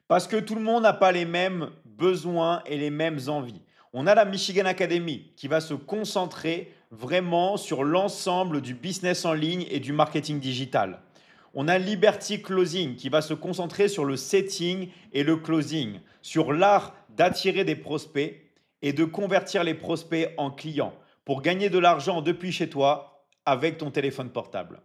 Parce que tout le monde n'a pas les mêmes besoins et les mêmes envies. On a la Michigan Academy qui va se concentrer vraiment sur l'ensemble du business en ligne et du marketing digital. On a Liberty Closing qui va se concentrer sur le setting et le closing, sur l'art d'attirer des prospects et de convertir les prospects en clients pour gagner de l'argent depuis chez toi avec ton téléphone portable.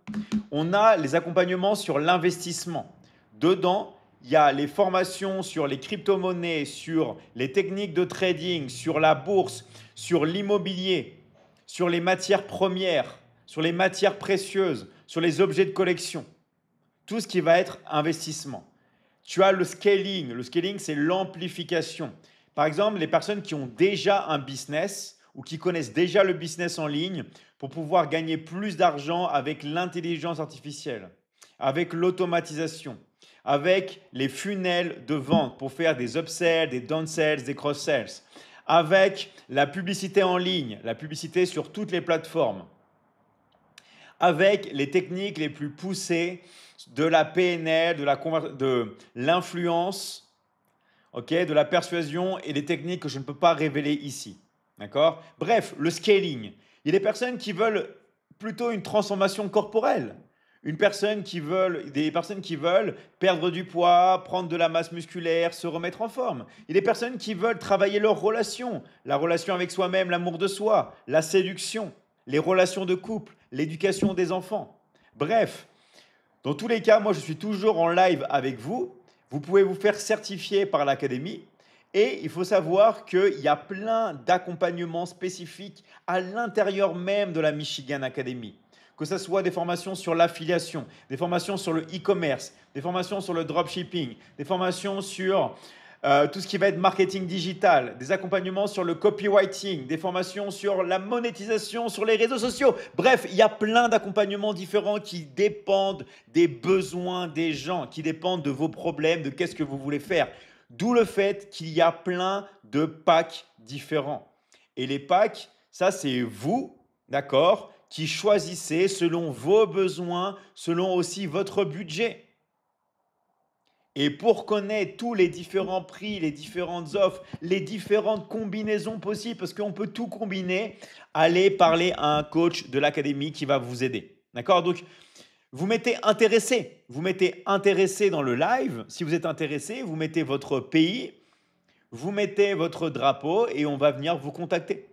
On a les accompagnements sur l'investissement. Dedans, il y a les formations sur les crypto-monnaies, sur les techniques de trading, sur la bourse, sur l'immobilier, sur les matières premières, sur les matières précieuses, sur les objets de collection. Tout ce qui va être investissement. Tu as le scaling. Le scaling, c'est l'amplification. Par exemple, les personnes qui ont déjà un business ou qui connaissent déjà le business en ligne pour pouvoir gagner plus d'argent avec l'intelligence artificielle, avec l'automatisation, avec les funnels de vente pour faire des upsells, des downsells, des cross-sells, avec la publicité en ligne, la publicité sur toutes les plateformes, avec les techniques les plus poussées de la PNL, de l'influence, okay, de la persuasion et des techniques que je ne peux pas révéler ici. D'accord? Bref, le scaling. Il y a des personnes qui veulent plutôt une transformation corporelle. Des personnes qui veulent perdre du poids, prendre de la masse musculaire, se remettre en forme. Il y a des personnes qui veulent travailler leurs relations, la relation avec soi-même, l'amour de soi, la séduction, les relations de couple, l'éducation des enfants. Bref, dans tous les cas, moi je suis toujours en live avec vous. Vous pouvez vous faire certifier par l'académie. Et il faut savoir qu'il y a plein d'accompagnements spécifiques à l'intérieur même de la Michigan Academy. Que ce soit des formations sur l'affiliation, des formations sur le e-commerce, des formations sur le dropshipping, des formations sur tout ce qui va être marketing digital, des accompagnements sur le copywriting, des formations sur la monétisation sur les réseaux sociaux. Bref, il y a plein d'accompagnements différents qui dépendent des besoins des gens, qui dépendent de vos problèmes, de qu'est-ce que vous voulez faire. D'où le fait qu'il y a plein de packs différents. Et les packs, ça c'est vous, d'accord, qui choisissez selon vos besoins, selon aussi votre budget. Et pour connaître tous les différents prix, les différentes offres, les différentes combinaisons possibles, parce qu'on peut tout combiner, allez parler à un coach de l'académie qui va vous aider. D'accord? Donc, vous mettez intéressé. Vous mettez intéressé dans le live. Si vous êtes intéressé, vous mettez votre pays, vous mettez votre drapeau et on va venir vous contacter.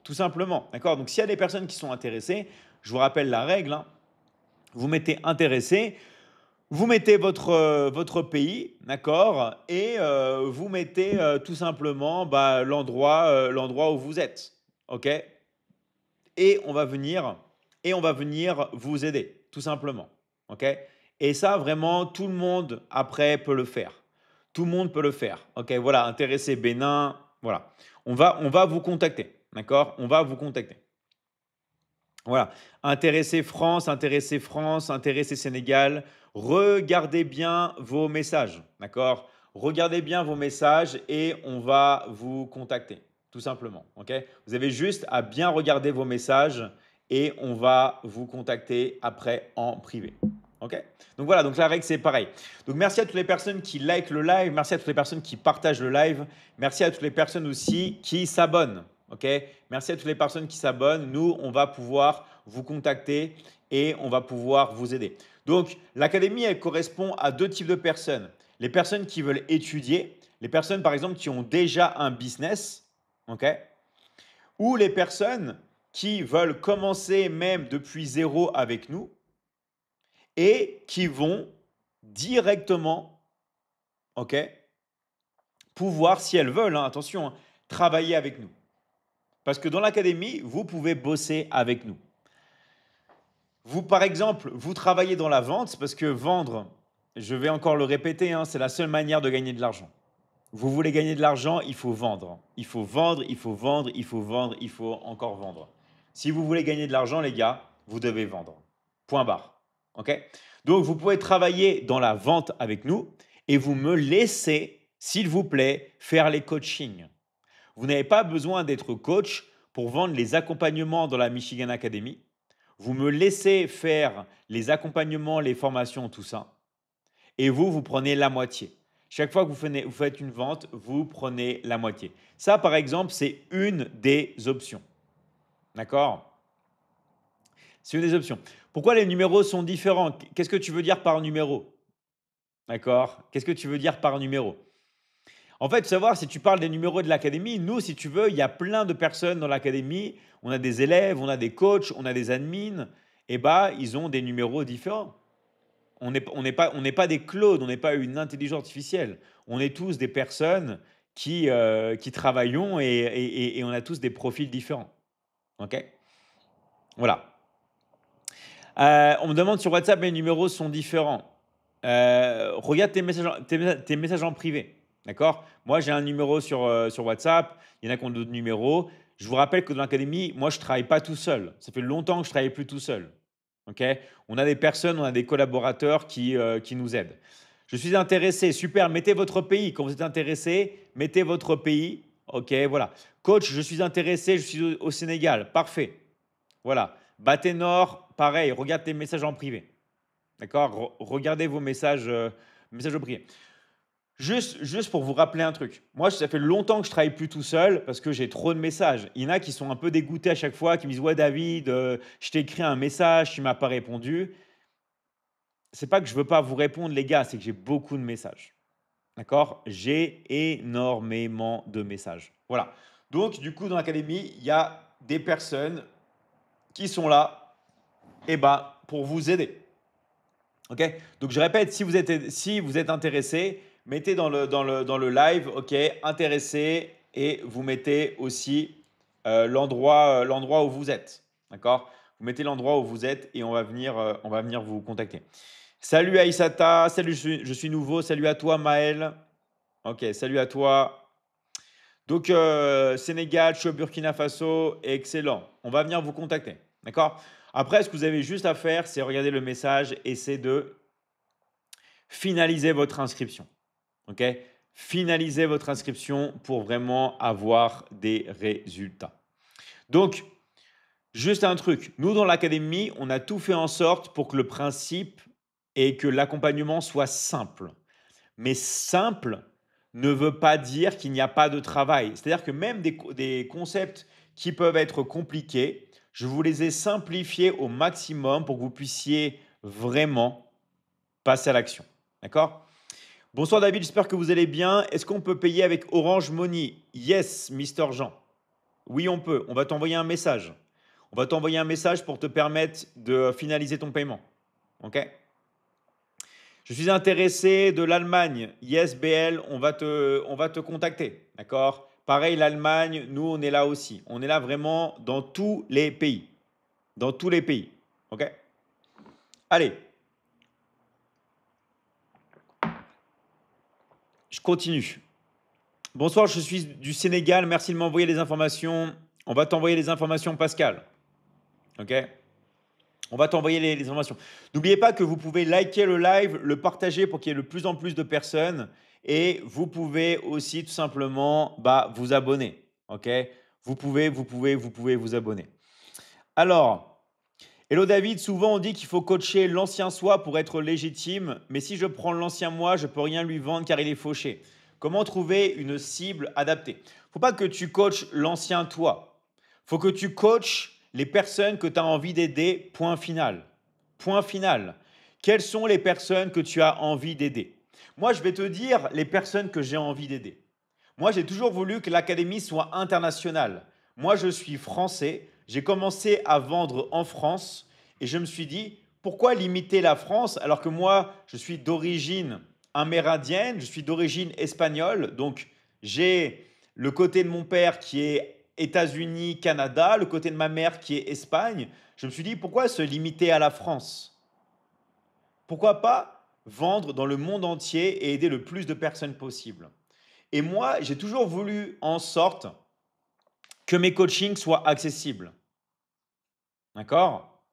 Tout simplement. D'accord? Donc, s'il y a des personnes qui sont intéressées, je vous rappelle la règle, hein, vous mettez intéressé, vous mettez votre pays, d'accord, et vous mettez tout simplement l'endroit où vous êtes, ok, et on va venir vous aider, tout simplement, ok. Et ça, vraiment, tout le monde après peut le faire. Tout le monde peut le faire, ok. Voilà, intéressé Bénin, voilà. On va vous contacter, d'accord. On va vous contacter. Voilà, intéressé France, intéressé Sénégal. Regardez bien vos messages, d'accord? Regardez bien vos messages et on va vous contacter, tout simplement, ok? Vous avez juste à bien regarder vos messages et on va vous contacter après en privé. Ok? Donc voilà, donc la règle c'est pareil. Donc merci à toutes les personnes qui like le live, merci à toutes les personnes qui partagent le live, merci à toutes les personnes aussi qui s'abonnent. Ok? Merci à toutes les personnes qui s'abonnent. Nous, on va pouvoir vous contacter et on va pouvoir vous aider. Donc, l'académie, elle correspond à deux types de personnes. Les personnes qui veulent étudier, les personnes, par exemple, qui ont déjà un business, ok, ou les personnes qui veulent commencer même depuis zéro avec nous et qui vont directement, ok, pouvoir, si elles veulent, hein, attention, hein, travailler avec nous. Parce que dans l'académie, vous pouvez bosser avec nous. Vous, par exemple, vous travaillez dans la vente parce que vendre, je vais encore le répéter, hein, c'est la seule manière de gagner de l'argent. Vous voulez gagner de l'argent, il faut vendre. Il faut vendre, il faut vendre, il faut vendre, il faut encore vendre. Si vous voulez gagner de l'argent, les gars, vous devez vendre. Point barre. OK? Donc, vous pouvez travailler dans la vente avec nous et vous me laissez, s'il vous plaît, faire les coachings. Vous n'avez pas besoin d'être coach pour vendre les accompagnements dans la Michigan Academy. Vous me laissez faire les accompagnements, les formations, tout ça. et vous prenez la moitié. Chaque fois que vous faites une vente, vous prenez la moitié. Ça, par exemple, c'est une des options. D'accord? C'est une des options. Pourquoi les numéros sont différents? Qu'est-ce que tu veux dire par numéro? D'accord? Qu'est-ce que tu veux dire par numéro? En fait, savoir si tu parles des numéros de l'académie, nous, si tu veux, il y a plein de personnes dans l'académie. On a des élèves, on a des coachs, on a des admins. Et bah, ils ont des numéros différents. On n'est pas des clones, on n'est pas une intelligence artificielle. On est tous des personnes qui travaillons et on a tous des profils différents. OK? Voilà. On me demande sur WhatsApp, mes numéros sont différents. Regarde tes messages en privé. D'accord? Moi, j'ai un numéro sur WhatsApp. Il y en a qui ont d'autres numéros. Je vous rappelle que dans l'académie, moi, je ne travaille pas tout seul. Ça fait longtemps que je ne travaille plus tout seul. OK? On a des personnes, on a des collaborateurs qui nous aident. Je suis intéressé. Super. Mettez votre pays. Quand vous êtes intéressé, mettez votre pays. OK, voilà. Coach, je suis intéressé. Je suis au Sénégal. Parfait. Voilà. Baténor, pareil, regarde tes messages en privé. D'accord? Regardez vos messages au privé. Juste pour vous rappeler un truc. Moi, ça fait longtemps que je travaille plus tout seul parce que j'ai trop de messages. Il y en a qui sont un peu dégoûtés à chaque fois, qui me disent ouais David, je t'ai écrit un message, tu m'as pas répondu. C'est pas que je veux pas vous répondre les gars, c'est que j'ai beaucoup de messages. D'accord? J'ai énormément de messages. Voilà. Donc du coup dans l'académie, il y a des personnes qui sont là pour vous aider. OK? Donc je répète, si vous êtes intéressé, mettez dans le live, OK, intéressé et vous mettez aussi l'endroit où vous êtes. D'accord? Vous mettez l'endroit où vous êtes et on va venir vous contacter. Salut Aïssata, salut, je suis nouveau. Salut à toi Maël. OK, salut à toi. Donc, Sénégal, je suis au Burkina Faso, excellent. On va venir vous contacter. D'accord? Après, ce que vous avez juste à faire, c'est regarder le message et c'est de finaliser votre inscription. OK? Finalisez votre inscription pour vraiment avoir des résultats. Donc, juste un truc. Nous, dans l'académie, on a tout fait en sorte pour que le principe et que l'accompagnement soit simple. Mais simple ne veut pas dire qu'il n'y a pas de travail. C'est-à-dire que même des concepts qui peuvent être compliqués, je vous les ai simplifiés au maximum pour que vous puissiez vraiment passer à l'action. D'accord? Bonsoir David, j'espère que vous allez bien. Est-ce qu'on peut payer avec Orange Money? Yes, Mister Jean. Oui, on peut. On va t'envoyer un message. On va t'envoyer un message pour te permettre de finaliser ton paiement. OK? Je suis intéressé de l'Allemagne. Yes, BL, on va te contacter. D'accord? Pareil, l'Allemagne, nous, on est là aussi. On est là vraiment dans tous les pays. Dans tous les pays. OK? Allez, je continue. Bonsoir, je suis du Sénégal. Merci de m'envoyer les informations. On va t'envoyer les informations, Pascal. OK? On va t'envoyer les informations. N'oubliez pas que vous pouvez liker le live, le partager pour qu'il y ait de plus en plus de personnes. Et vous pouvez aussi tout simplement vous abonner. OK? Vous pouvez vous abonner. Alors, hello David, souvent on dit qu'il faut coacher l'ancien soi pour être légitime, mais si je prends l'ancien moi, je peux rien lui vendre car il est fauché. Comment trouver une cible adaptée? Faut pas que tu coaches l'ancien toi. Faut que tu coaches les personnes que tu as envie d'aider, point final. Point final. Quelles sont les personnes que tu as envie d'aider? Moi, je vais te dire les personnes que j'ai envie d'aider. Moi, j'ai toujours voulu que l'académie soit internationale. Moi, je suis français. J'ai commencé à vendre en France et je me suis dit, pourquoi limiter la France alors que moi, je suis d'origine amérindienne, je suis d'origine espagnole. Donc, j'ai le côté de mon père qui est États-Unis, Canada, le côté de ma mère qui est Espagne. Je me suis dit, pourquoi se limiter à la France? Pourquoi pas vendre dans le monde entier et aider le plus de personnes possible? Et moi, j'ai toujours voulu en sorte que mes coachings soient accessibles. D'accord?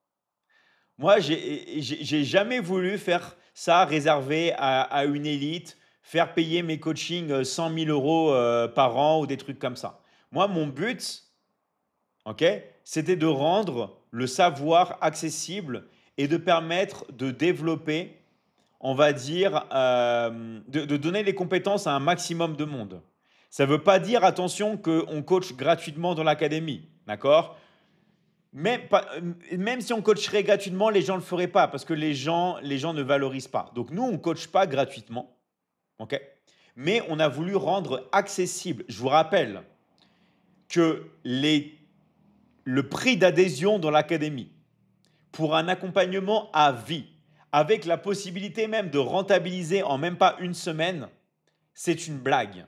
Moi, j'ai jamais voulu faire ça réservé à une élite, faire payer mes coachings 100 000 euros par an ou des trucs comme ça. Moi, mon but, ok, c'était de rendre le savoir accessible et de permettre de développer on va dire, de donner les compétences à un maximum de monde. Ça ne veut pas dire, attention, qu'on coach gratuitement dans l'académie, d'accord? Même si on coacherait gratuitement, les gens ne le feraient pas parce que les gens ne valorisent pas. Donc nous, on ne coach pas gratuitement, ok? Mais on a voulu rendre accessible. Je vous rappelle que le prix d'adhésion dans l'académie pour un accompagnement à vie, avec la possibilité même de rentabiliser en même pas une semaine, c'est une blague.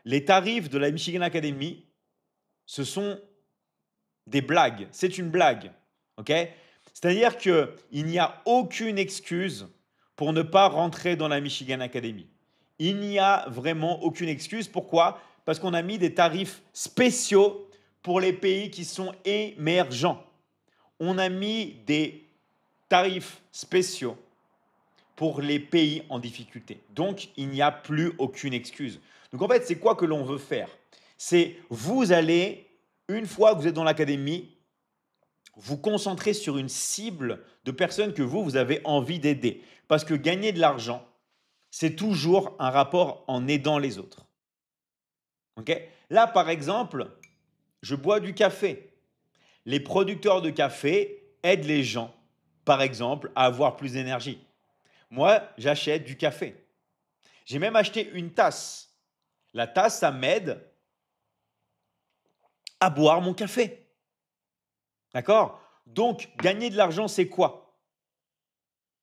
Les tarifs de la Michigan Academy, ce sont des blagues. C'est une blague. Ok? C'est-à-dire qu'il n'y a aucune excuse pour ne pas rentrer dans la Michigan Academy. Il n'y a vraiment aucune excuse. Pourquoi? Parce qu'on a mis des tarifs spéciaux pour les pays qui sont émergents. On a mis des tarifs spéciaux pour les pays en difficulté. Donc, il n'y a plus aucune excuse. Donc, en fait, c'est quoi que l'on veut faire? C'est vous allez, une fois que vous êtes dans l'académie, vous concentrer sur une cible de personnes que vous avez envie d'aider. Parce que gagner de l'argent, c'est toujours un rapport en aidant les autres. Ok? Là, par exemple, je bois du café. Les producteurs de café aident les gens, par exemple, à avoir plus d'énergie. Moi, j'achète du café. J'ai même acheté une tasse. La tasse, ça m'aide à boire mon café. D'accord? Donc, gagner de l'argent, c'est quoi?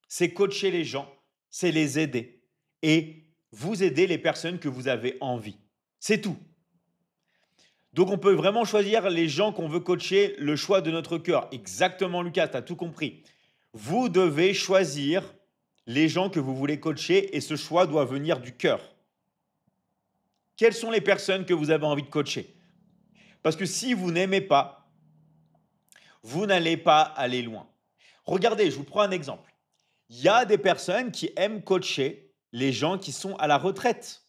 C'est coacher les gens, c'est les aider et vous aider les personnes que vous avez envie. C'est tout. Donc, on peut vraiment choisir les gens qu'on veut coacher, le choix de notre cœur. Exactement, Lucas, tu as tout compris. Vous devez choisir les gens que vous voulez coacher et ce choix doit venir du cœur. Quelles sont les personnes que vous avez envie de coacher? Parce que si vous n'aimez pas, vous n'allez pas aller loin. Regardez, je vous prends un exemple. Il y a des personnes qui aiment coacher les gens qui sont à la retraite.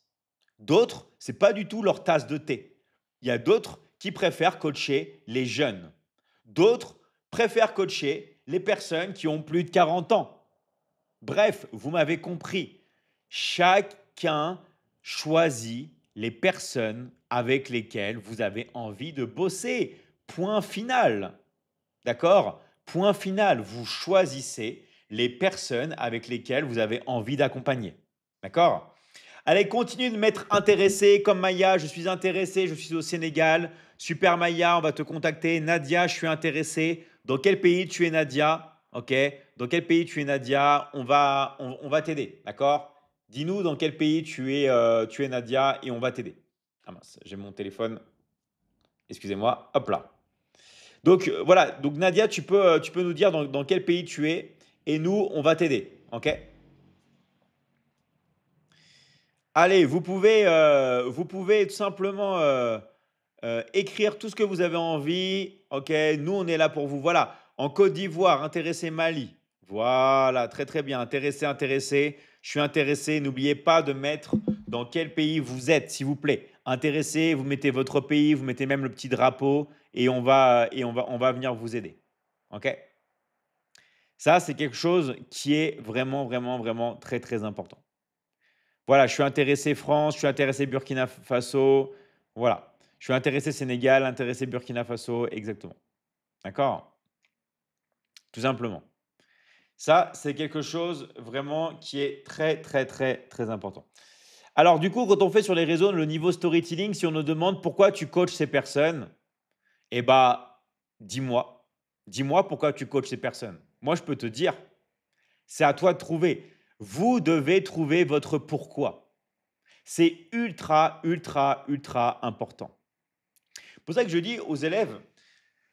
D'autres, ce n'est pas du tout leur tasse de thé. Il y a d'autres qui préfèrent coacher les jeunes. D'autres préfèrent coacher les personnes qui ont plus de 40 ans. Bref, vous m'avez compris. Chacun choisit les personnes avec lesquelles vous avez envie de bosser. Point final. D'accord? Point final. Vous choisissez les personnes avec lesquelles vous avez envie d'accompagner. D'accord? Allez, continue de m'être intéressé comme Maya. Je suis intéressé, je suis au Sénégal. Super Maya, on va te contacter. Nadia, je suis intéressé. Dans quel pays tu es Nadia? Ok. Dans quel pays tu es Nadia? On va t'aider. D'accord? Dis-nous dans quel pays tu es Nadia et on va t'aider. Ah mince, j'ai mon téléphone. Excusez-moi. Hop là. Donc voilà, donc Nadia, tu peux nous dire dans quel pays tu es et nous, on va t'aider. Ok? Allez, vous pouvez tout simplement écrire tout ce que vous avez envie. Ok, nous, on est là pour vous. Voilà, en Côte d'Ivoire, intéressé Mali. Voilà, très très bien. Intéressé, intéressé. Je suis intéressé. N'oubliez pas de mettre dans quel pays vous êtes, s'il vous plaît. Intéressé, vous mettez votre pays, vous mettez même le petit drapeau et on va venir vous aider. Ok? Ça, c'est quelque chose qui est vraiment, vraiment, vraiment très, très important. Voilà, je suis intéressé France, je suis intéressé Burkina Faso. Voilà, je suis intéressé Sénégal, intéressé Burkina Faso, exactement. D'accord? Tout simplement. Ça, c'est quelque chose vraiment qui est très, très, très, très important. Alors, du coup, quand on fait sur les réseaux le niveau storytelling, si on nous demande pourquoi tu coaches ces personnes, eh bah, dis-moi. Dis-moi pourquoi tu coaches ces personnes. Moi, je peux te dire, c'est à toi de trouver. Vous devez trouver votre pourquoi. C'est ultra, ultra, ultra important. C'est pour ça que je dis aux élèves,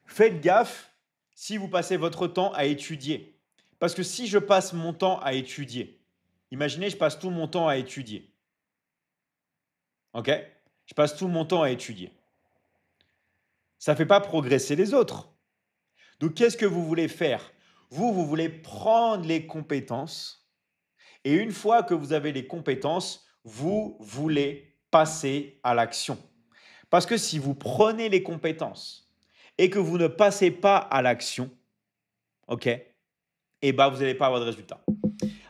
faites gaffe si vous passez votre temps à étudier. Parce que si je passe mon temps à étudier, imaginez, je passe tout mon temps à étudier. OK? Je passe tout mon temps à étudier. Ça ne fait pas progresser les autres. Donc, qu'est-ce que vous voulez faire? Vous voulez prendre les compétences et une fois que vous avez les compétences, vous voulez passer à l'action. Parce que si vous prenez les compétences et que vous ne passez pas à l'action, ok, eh ben vous n'allez pas avoir de résultat.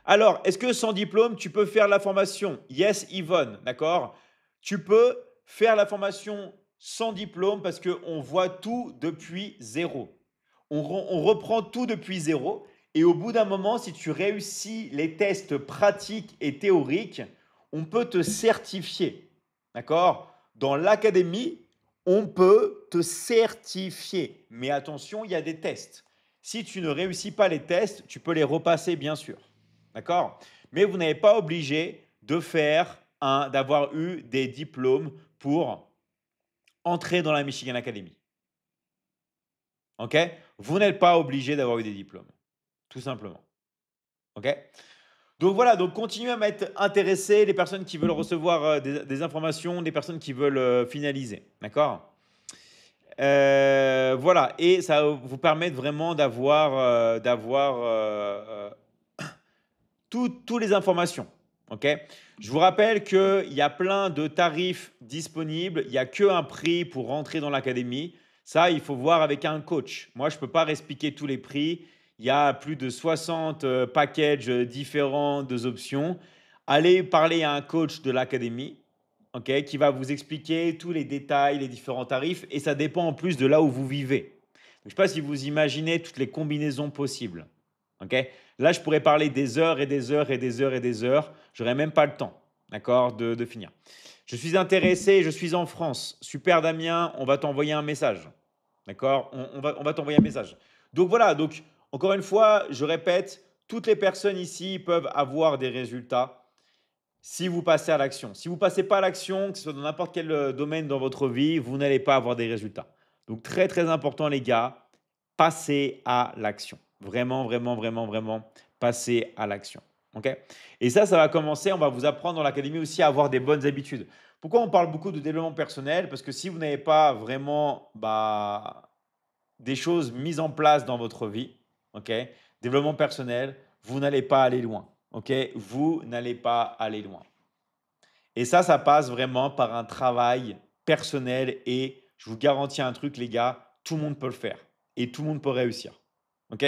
Alors, est-ce que sans diplôme, tu peux faire la formation? Yes, Yvonne, d'accord? Tu peux faire la formation sans diplôme parce qu'on voit tout depuis zéro. On reprend tout depuis zéro et au bout d'un moment, si tu réussis les tests pratiques et théoriques, on peut te certifier. D'accord? Dans l'académie, on peut te certifier. Mais attention, il y a des tests. Si tu ne réussis pas les tests, tu peux les repasser, bien sûr. D'accord? Mais vous n'êtes pas obligé de d'avoir eu des diplômes pour entrer dans la Michigan Academy. OK? Vous n'êtes pas obligé d'avoir eu des diplômes, tout simplement. OK? Donc voilà, donc continuez à m'être intéressé, les personnes qui veulent recevoir des informations, des personnes qui veulent finaliser. D'accord? Voilà, et ça va vous permettre vraiment d'avoir toutes les informations. OK? Je vous rappelle qu'il y a plein de tarifs disponibles. Il n'y a qu'un prix pour rentrer dans l'académie. Ça, il faut voir avec un coach. Moi, je ne peux pas expliquer tous les prix. Il y a plus de 60 packages différents de options. Allez parler à un coach de l'académie, OK, qui va vous expliquer tous les détails, les différents tarifs. Et ça dépend en plus de là où vous vivez. Je ne sais pas si vous imaginez toutes les combinaisons possibles. OK? Là, je pourrais parler des heures et des heures et des heures et des heures. Je n'aurais même pas le temps, d'accord, de finir. Je suis intéressé, je suis en France. Super Damien, on va t'envoyer un message. D'accord? On va t'envoyer un message. Donc voilà, donc encore une fois, je répète, toutes les personnes ici peuvent avoir des résultats si vous passez à l'action. Si vous ne passez pas à l'action, que ce soit dans n'importe quel domaine dans votre vie, vous n'allez pas avoir des résultats. Donc très très important les gars, passez à l'action. Vraiment, vraiment, vraiment, vraiment, passez à l'action. OK? Et ça va commencer, on va vous apprendre dans l'académie aussi à avoir des bonnes habitudes. Pourquoi on parle beaucoup de développement personnel? Parce que si vous n'avez pas vraiment des choses mises en place dans votre vie, OK? Développement personnel, vous n'allez pas aller loin. OK? Vous n'allez pas aller loin. Et ça passe vraiment par un travail personnel et je vous garantis un truc, les gars, tout le monde peut le faire et tout le monde peut réussir. OK?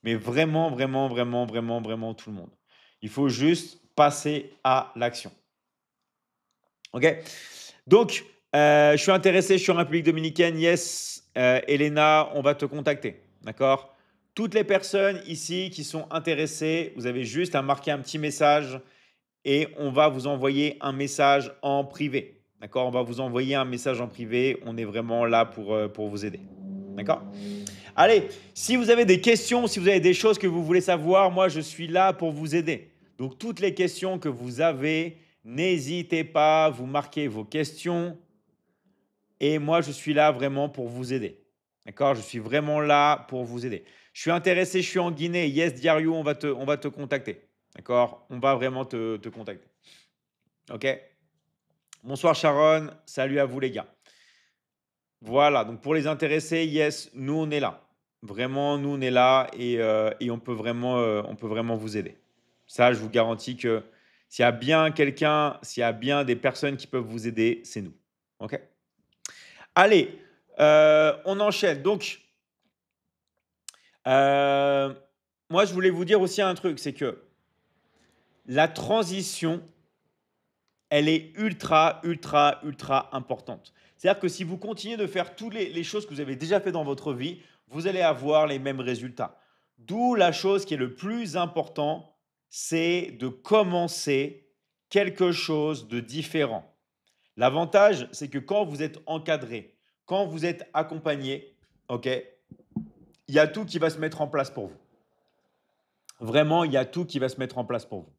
Mais vraiment, vraiment, vraiment, vraiment, vraiment tout le monde. Il faut juste passer à l'action. OK? Donc, je suis intéressé, je suis en République dominicaine. Yes, Elena, on va te contacter. D'accord? Toutes les personnes ici qui sont intéressées, vous avez juste à marquer un petit message et on va vous envoyer un message en privé. D'accord? On va vous envoyer un message en privé. On est vraiment là pour vous aider. D'accord? Allez, si vous avez des questions, si vous avez des choses que vous voulez savoir, moi, je suis là pour vous aider. Donc, toutes les questions que vous avez, n'hésitez pas, vous marquez vos questions. Et moi, je suis là vraiment pour vous aider. D'accord? Je suis vraiment là pour vous aider. Je suis intéressé, je suis en Guinée. Yes, Diario, on va te contacter. D'accord? On va vraiment te contacter. OK? Bonsoir Sharon, salut à vous les gars. Voilà, donc pour les intéressés, yes, nous on est là. Vraiment, nous on est là et on peut vraiment vous aider. Ça, je vous garantis que s'il y a bien quelqu'un, s'il y a bien des personnes qui peuvent vous aider, c'est nous. OK? Allez, on enchaîne. Donc, euh, moi, je voulais vous dire aussi un truc, c'est que la transition, elle est ultra, ultra, ultra importante. C'est-à-dire que si vous continuez de faire toutes les choses que vous avez déjà fait dans votre vie, vous allez avoir les mêmes résultats. D'où la chose qui est le plus important, c'est de commencer quelque chose de différent. L'avantage, c'est que quand vous êtes encadré, quand vous êtes accompagné, ok, il y a tout qui va se mettre en place pour vous. Vraiment, il y a tout qui va se mettre en place pour vous.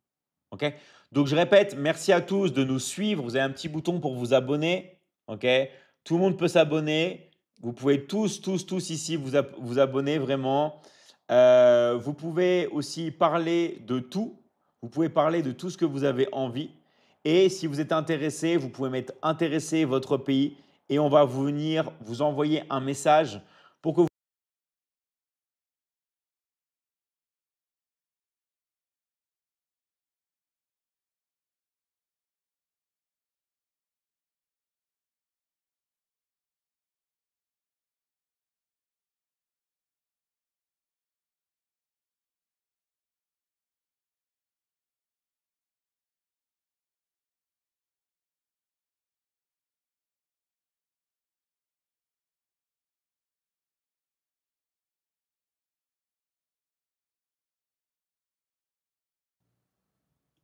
OK? Donc, je répète, merci à tous de nous suivre. Vous avez un petit bouton pour vous abonner. OK? Tout le monde peut s'abonner. Vous pouvez tous, tous, tous ici vous abonner vraiment. Vous pouvez aussi parler de tout. Vous pouvez parler de tout ce que vous avez envie. Et si vous êtes intéressé, vous pouvez mettre intéressé votre pays et on va venir vous envoyer un message pour que vous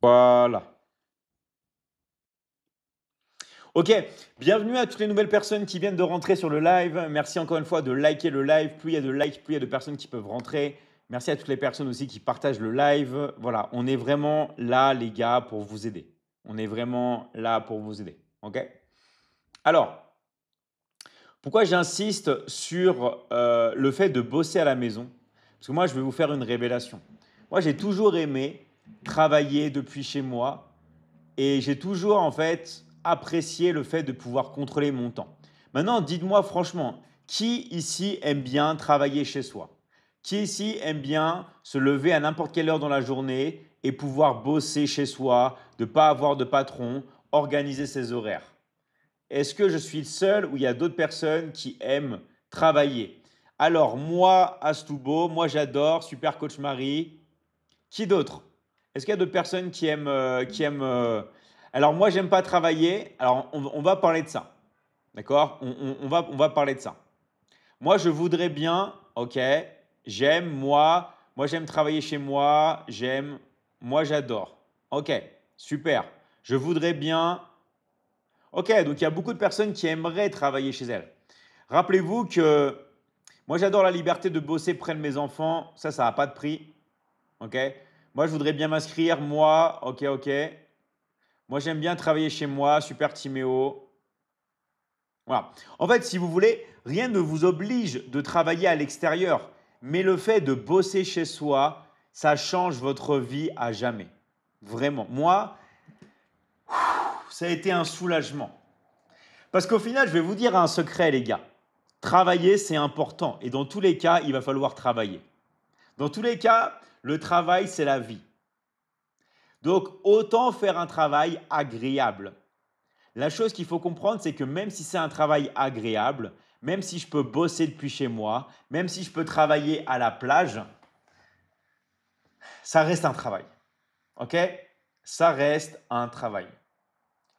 Voilà. Ok, bienvenue à toutes les nouvelles personnes qui viennent de rentrer sur le live. Merci encore une fois de liker le live. Plus il y a de likes, plus il y a de personnes qui peuvent rentrer. Merci à toutes les personnes aussi qui partagent le live. Voilà, on est vraiment là, les gars, pour vous aider. On est vraiment là pour vous aider. Ok? Alors, pourquoi j'insiste sur le fait de bosser à la maison? Parce que moi, je vais vous faire une révélation. Moi, j'ai toujours aimé travailler depuis chez moi et j'ai toujours en fait apprécié le fait de pouvoir contrôler mon temps. Maintenant, dites-moi franchement, qui ici aime bien travailler chez soi? Qui ici aime bien se lever à n'importe quelle heure dans la journée et pouvoir bosser chez soi, de ne pas avoir de patron, organiser ses horaires? Est-ce que je suis le seul ou il y a d'autres personnes qui aiment travailler? Alors moi, Astoubo, moi j'adore, super coach Marie. Qui d'autre? Est-ce qu'il y a d'autres personnes qui aiment. Alors moi, j'aime pas travailler. Alors on va parler de ça. D'accord? On va parler de ça. Moi, je voudrais bien, ok, j'aime, moi j'aime travailler chez moi, moi j'adore. Ok, super. Je voudrais bien. Ok, donc il y a beaucoup de personnes qui aimeraient travailler chez elles. Rappelez-vous que moi j'adore la liberté de bosser près de mes enfants. Ça n'a pas de prix. Ok? Moi, je voudrais bien m'inscrire. Moi, ok, ok. Moi, j'aime bien travailler chez moi. Super Timéo. Voilà. En fait, si vous voulez, rien ne vous oblige de travailler à l'extérieur. Mais le fait de bosser chez soi, ça change votre vie à jamais. Vraiment. Moi, ça a été un soulagement. Parce qu'au final, je vais vous dire un secret, les gars. Travailler, c'est important. Et dans tous les cas, il va falloir travailler. Dans tous les cas, le travail, c'est la vie. Donc, autant faire un travail agréable. La chose qu'il faut comprendre, c'est que même si c'est un travail agréable, même si je peux bosser depuis chez moi, même si je peux travailler à la plage, ça reste un travail. OK? Ça reste un travail.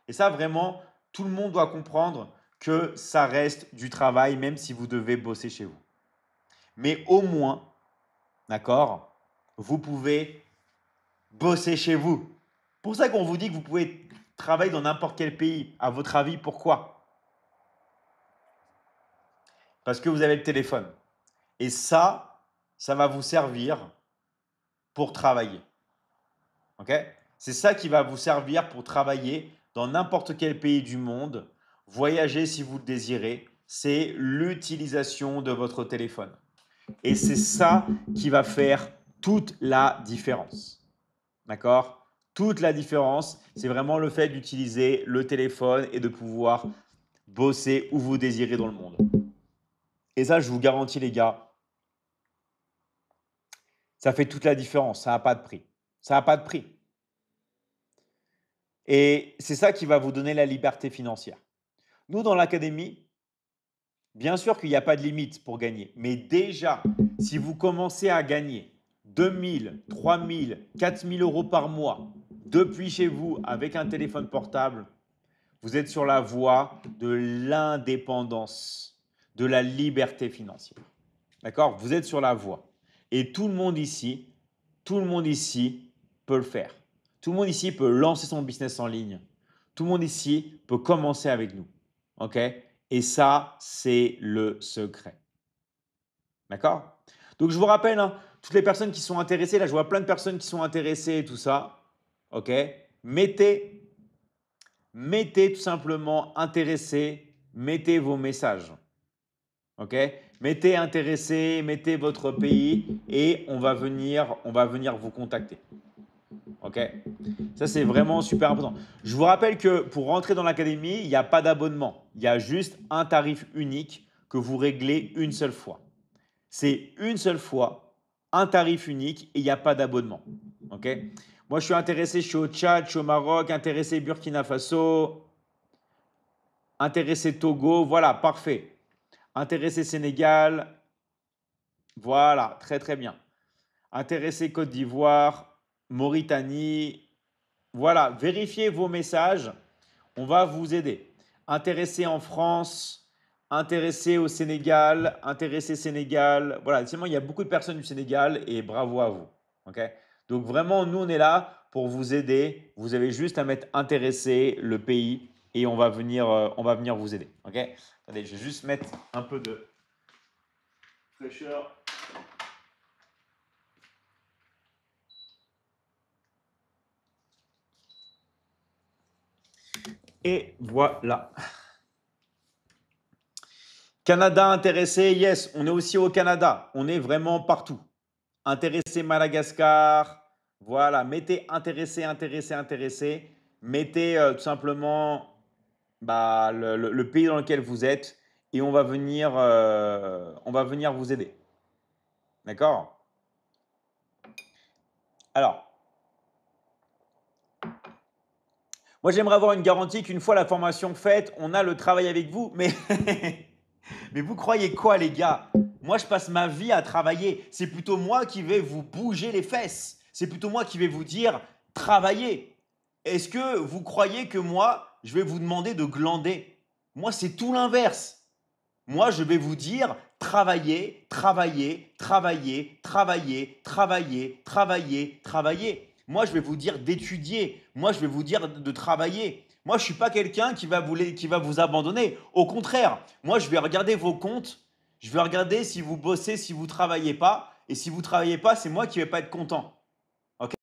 Et ça, vraiment, tout le monde doit comprendre que ça reste du travail, même si vous devez bosser chez vous. Mais au moins, d'accord, vous pouvez bosser chez vous. Pour ça qu'on vous dit que vous pouvez travailler dans n'importe quel pays. À votre avis, pourquoi? Parce que vous avez le téléphone. Et ça va vous servir pour travailler. Ok? C'est ça qui va vous servir pour travailler dans n'importe quel pays du monde, voyager si vous le désirez. C'est l'utilisation de votre téléphone. Et c'est ça qui va faire toute la différence. D'accord? Toute la différence, c'est vraiment le fait d'utiliser le téléphone et de pouvoir bosser où vous désirez dans le monde. Et ça, je vous garantis, les gars, ça fait toute la différence. Ça n'a pas de prix. Ça n'a pas de prix. Et c'est ça qui va vous donner la liberté financière. Nous, dans l'académie, bien sûr qu'il n'y a pas de limite pour gagner. Mais déjà, si vous commencez à gagner 2000, 3000, 4000 euros par mois depuis chez vous avec un téléphone portable, vous êtes sur la voie de l'indépendance, de la liberté financière. D'accord? Vous êtes sur la voie. Et tout le monde ici peut le faire. Tout le monde ici peut lancer son business en ligne. Tout le monde ici peut commencer avec nous. OK? Et ça, c'est le secret. D'accord? Donc, je vous rappelle, hein, toutes les personnes qui sont intéressées, là, je vois plein de personnes qui sont intéressées et tout ça. OK? Mettez tout simplement intéressé, mettez vos messages. OK? Mettez intéressé, mettez votre pays et on va venir vous contacter. OK? Ça, c'est vraiment super important. Je vous rappelle que pour rentrer dans l'académie, il n'y a pas d'abonnement. Il y a juste un tarif unique que vous réglez une seule fois. C'est une seule fois, un tarif unique et il n'y a pas d'abonnement. OK? Moi, je suis intéressé, je suis au Tchad, je suis au Maroc, intéressé Burkina Faso, intéressé Togo. Voilà, parfait. Intéressé Sénégal. Voilà, très très bien. Intéressé Côte d'Ivoire, Mauritanie. Voilà, vérifiez vos messages. On va vous aider. Intéressé en France, intéressé au Sénégal, intéressé Sénégal. Voilà, seulement il y a beaucoup de personnes du Sénégal et bravo à vous. OK? Donc vraiment, nous, on est là pour vous aider. Vous avez juste à mettre intéressé, le pays, et on va venir vous aider. Ok? Attendez, je vais juste mettre un peu de fraîcheur. Et voilà. Canada intéressé, yes, on est aussi au Canada. On est vraiment partout. Intéressé Madagascar. Voilà, mettez intéressé, intéressé, intéressé. Mettez tout simplement le pays dans lequel vous êtes et on va venir vous aider. D'accord? Alors, moi j'aimerais avoir une garantie qu'une fois la formation faite, on a le travail avec vous, mais, mais vous croyez quoi les gars? Moi je passe ma vie à travailler. C'est plutôt moi qui vais vous bouger les fesses. C'est plutôt moi qui vais vous dire travaillez. Est-ce que vous croyez que moi, je vais vous demander de glander? Moi c'est tout l'inverse. Moi, je vais vous dire travailler, travailler, travailler, travailler, travailler, travailler, travailler. Moi, je vais vous dire d'étudier. Moi, je vais vous dire de travailler. Moi, je ne suis pas quelqu'un qui va vous abandonner. Au contraire, moi, je vais regarder vos comptes. Je vais regarder si vous bossez, si vous ne travaillez pas. Et si vous ne travaillez pas, c'est moi qui ne vais pas être content. OK?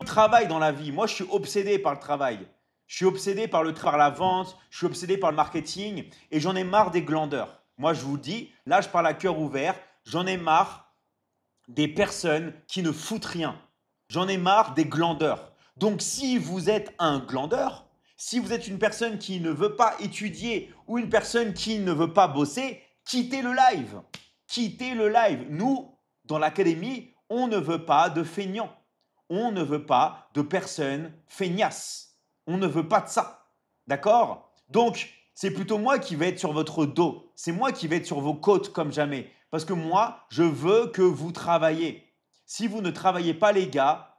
On travaille dans la vie. Moi, je suis obsédé par le travail. Je suis obsédé par la vente, je suis obsédé par le marketing et j'en ai marre des glandeurs. Moi, je vous le dis, là, je parle à cœur ouvert, j'en ai marre des personnes qui ne foutent rien. J'en ai marre des glandeurs. Donc, si vous êtes un glandeur, si vous êtes une personne qui ne veut pas étudier ou une personne qui ne veut pas bosser, quittez le live. Quittez le live. Nous, dans l'académie, on ne veut pas de feignants. On ne veut pas de personnes feignasses. On ne veut pas de ça. D'accord? Donc, c'est plutôt moi qui vais être sur votre dos. C'est moi qui vais être sur vos côtes comme jamais. Parce que moi, je veux que vous travaillez. Si vous ne travaillez pas, les gars,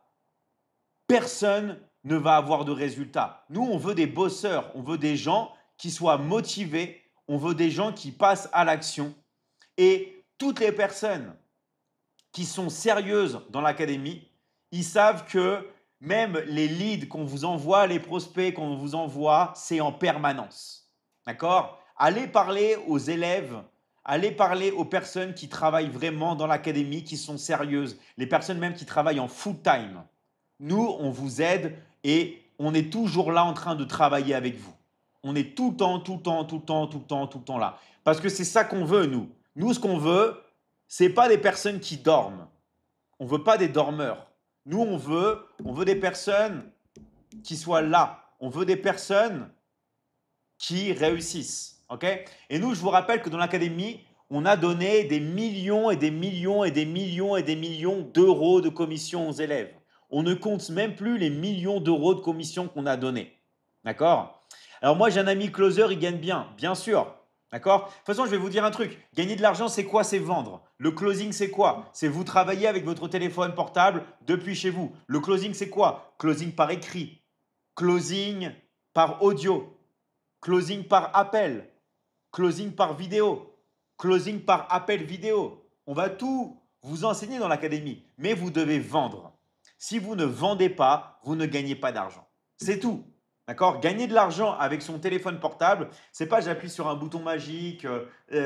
personne ne va avoir de résultats. Nous, on veut des bosseurs. On veut des gens qui soient motivés. On veut des gens qui passent à l'action. Et toutes les personnes qui sont sérieuses dans l'académie, ils savent que même les leads qu'on vous envoie, les prospects qu'on vous envoie, c'est en permanence. D'accord? Allez parler aux élèves, allez parler aux personnes qui travaillent vraiment dans l'académie, qui sont sérieuses, les personnes même qui travaillent en full time. Nous, on vous aide et on est toujours là en train de travailler avec vous. On est tout le temps, tout le temps, tout le temps, tout le temps, tout le temps là. Parce que c'est ça qu'on veut, nous. Nous, ce qu'on veut, c'est pas des personnes qui dorment. On veut pas des dormeurs. Nous, on veut des personnes qui soient là. On veut des personnes qui réussissent. Ok? Et nous, je vous rappelle que dans l'académie, on a donné des millions et des millions et des millions et des millions d'euros de commissions aux élèves. On ne compte même plus les millions d'euros de commissions qu'on a donnés. D'accord? Alors moi, j'ai un ami closer, il gagne bien sûr. D'accord? De toute façon, je vais vous dire un truc. Gagner de l'argent, c'est quoi? C'est vendre. Le closing, c'est quoi? C'est vous travailler avec votre téléphone portable depuis chez vous. Le closing, c'est quoi? Closing par écrit. Closing par audio. Closing par appel. Closing par vidéo. Closing par appel vidéo. On va tout vous enseigner dans l'académie. Mais vous devez vendre. Si vous ne vendez pas, vous ne gagnez pas d'argent. C'est tout. D'accord? Gagner de l'argent avec son téléphone portable, c'est pas j'appuie sur un bouton magique,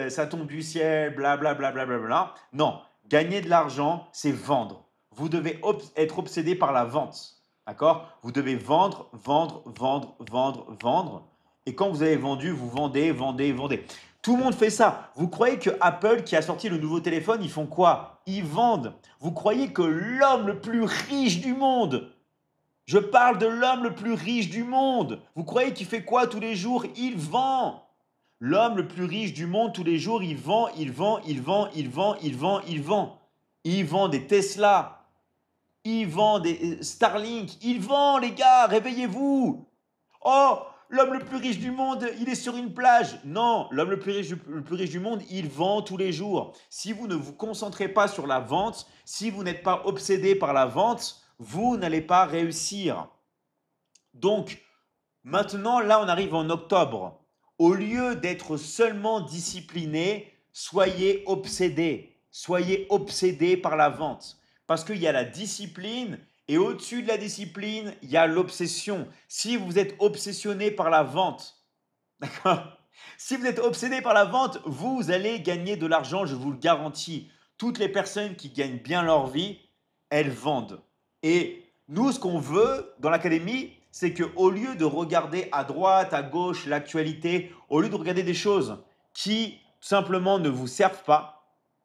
ça tombe du ciel, blablabla. Bla, bla, bla, bla. Non, gagner de l'argent, c'est vendre. Vous devez être obsédé par la vente. D'accord? Vous devez vendre, vendre, vendre, vendre, vendre. Et quand vous avez vendu, vous vendez, vendez, vendez. Tout le monde fait ça. Vous croyez que Apple, qui a sorti le nouveau téléphone, ils font quoi? Ils vendent. Vous croyez que l'homme le plus riche du monde, je parle de l'homme le plus riche du monde. Vous croyez qu'il fait quoi tous les jours? Il vend. L'homme le plus riche du monde, tous les jours, il vend, il vend, il vend, il vend, il vend, il vend. Il vend des Tesla. Il vend des Starlink. Il vend, les gars, réveillez-vous. Oh, l'homme le plus riche du monde, il est sur une plage. Non, l'homme le plus riche du monde, il vend tous les jours. Si vous ne vous concentrez pas sur la vente, si vous n'êtes pas obsédé par la vente, vous n'allez pas réussir. Donc, maintenant, là, on arrive en octobre. Au lieu d'être seulement discipliné, soyez obsédé. soyez obsédés par la vente. Parce qu'il y a la discipline et au-dessus de la discipline, il y a l'obsession. Si vous êtes obsessionné par la vente, d'accord? Si vous êtes obsédé par la vente, vous allez gagner de l'argent, je vous le garantis. Toutes les personnes qui gagnent bien leur vie, elles vendent. Et nous, ce qu'on veut dans l'académie, c'est qu'au lieu de regarder à droite, à gauche, l'actualité, au lieu de regarder des choses qui tout simplement ne vous servent pas,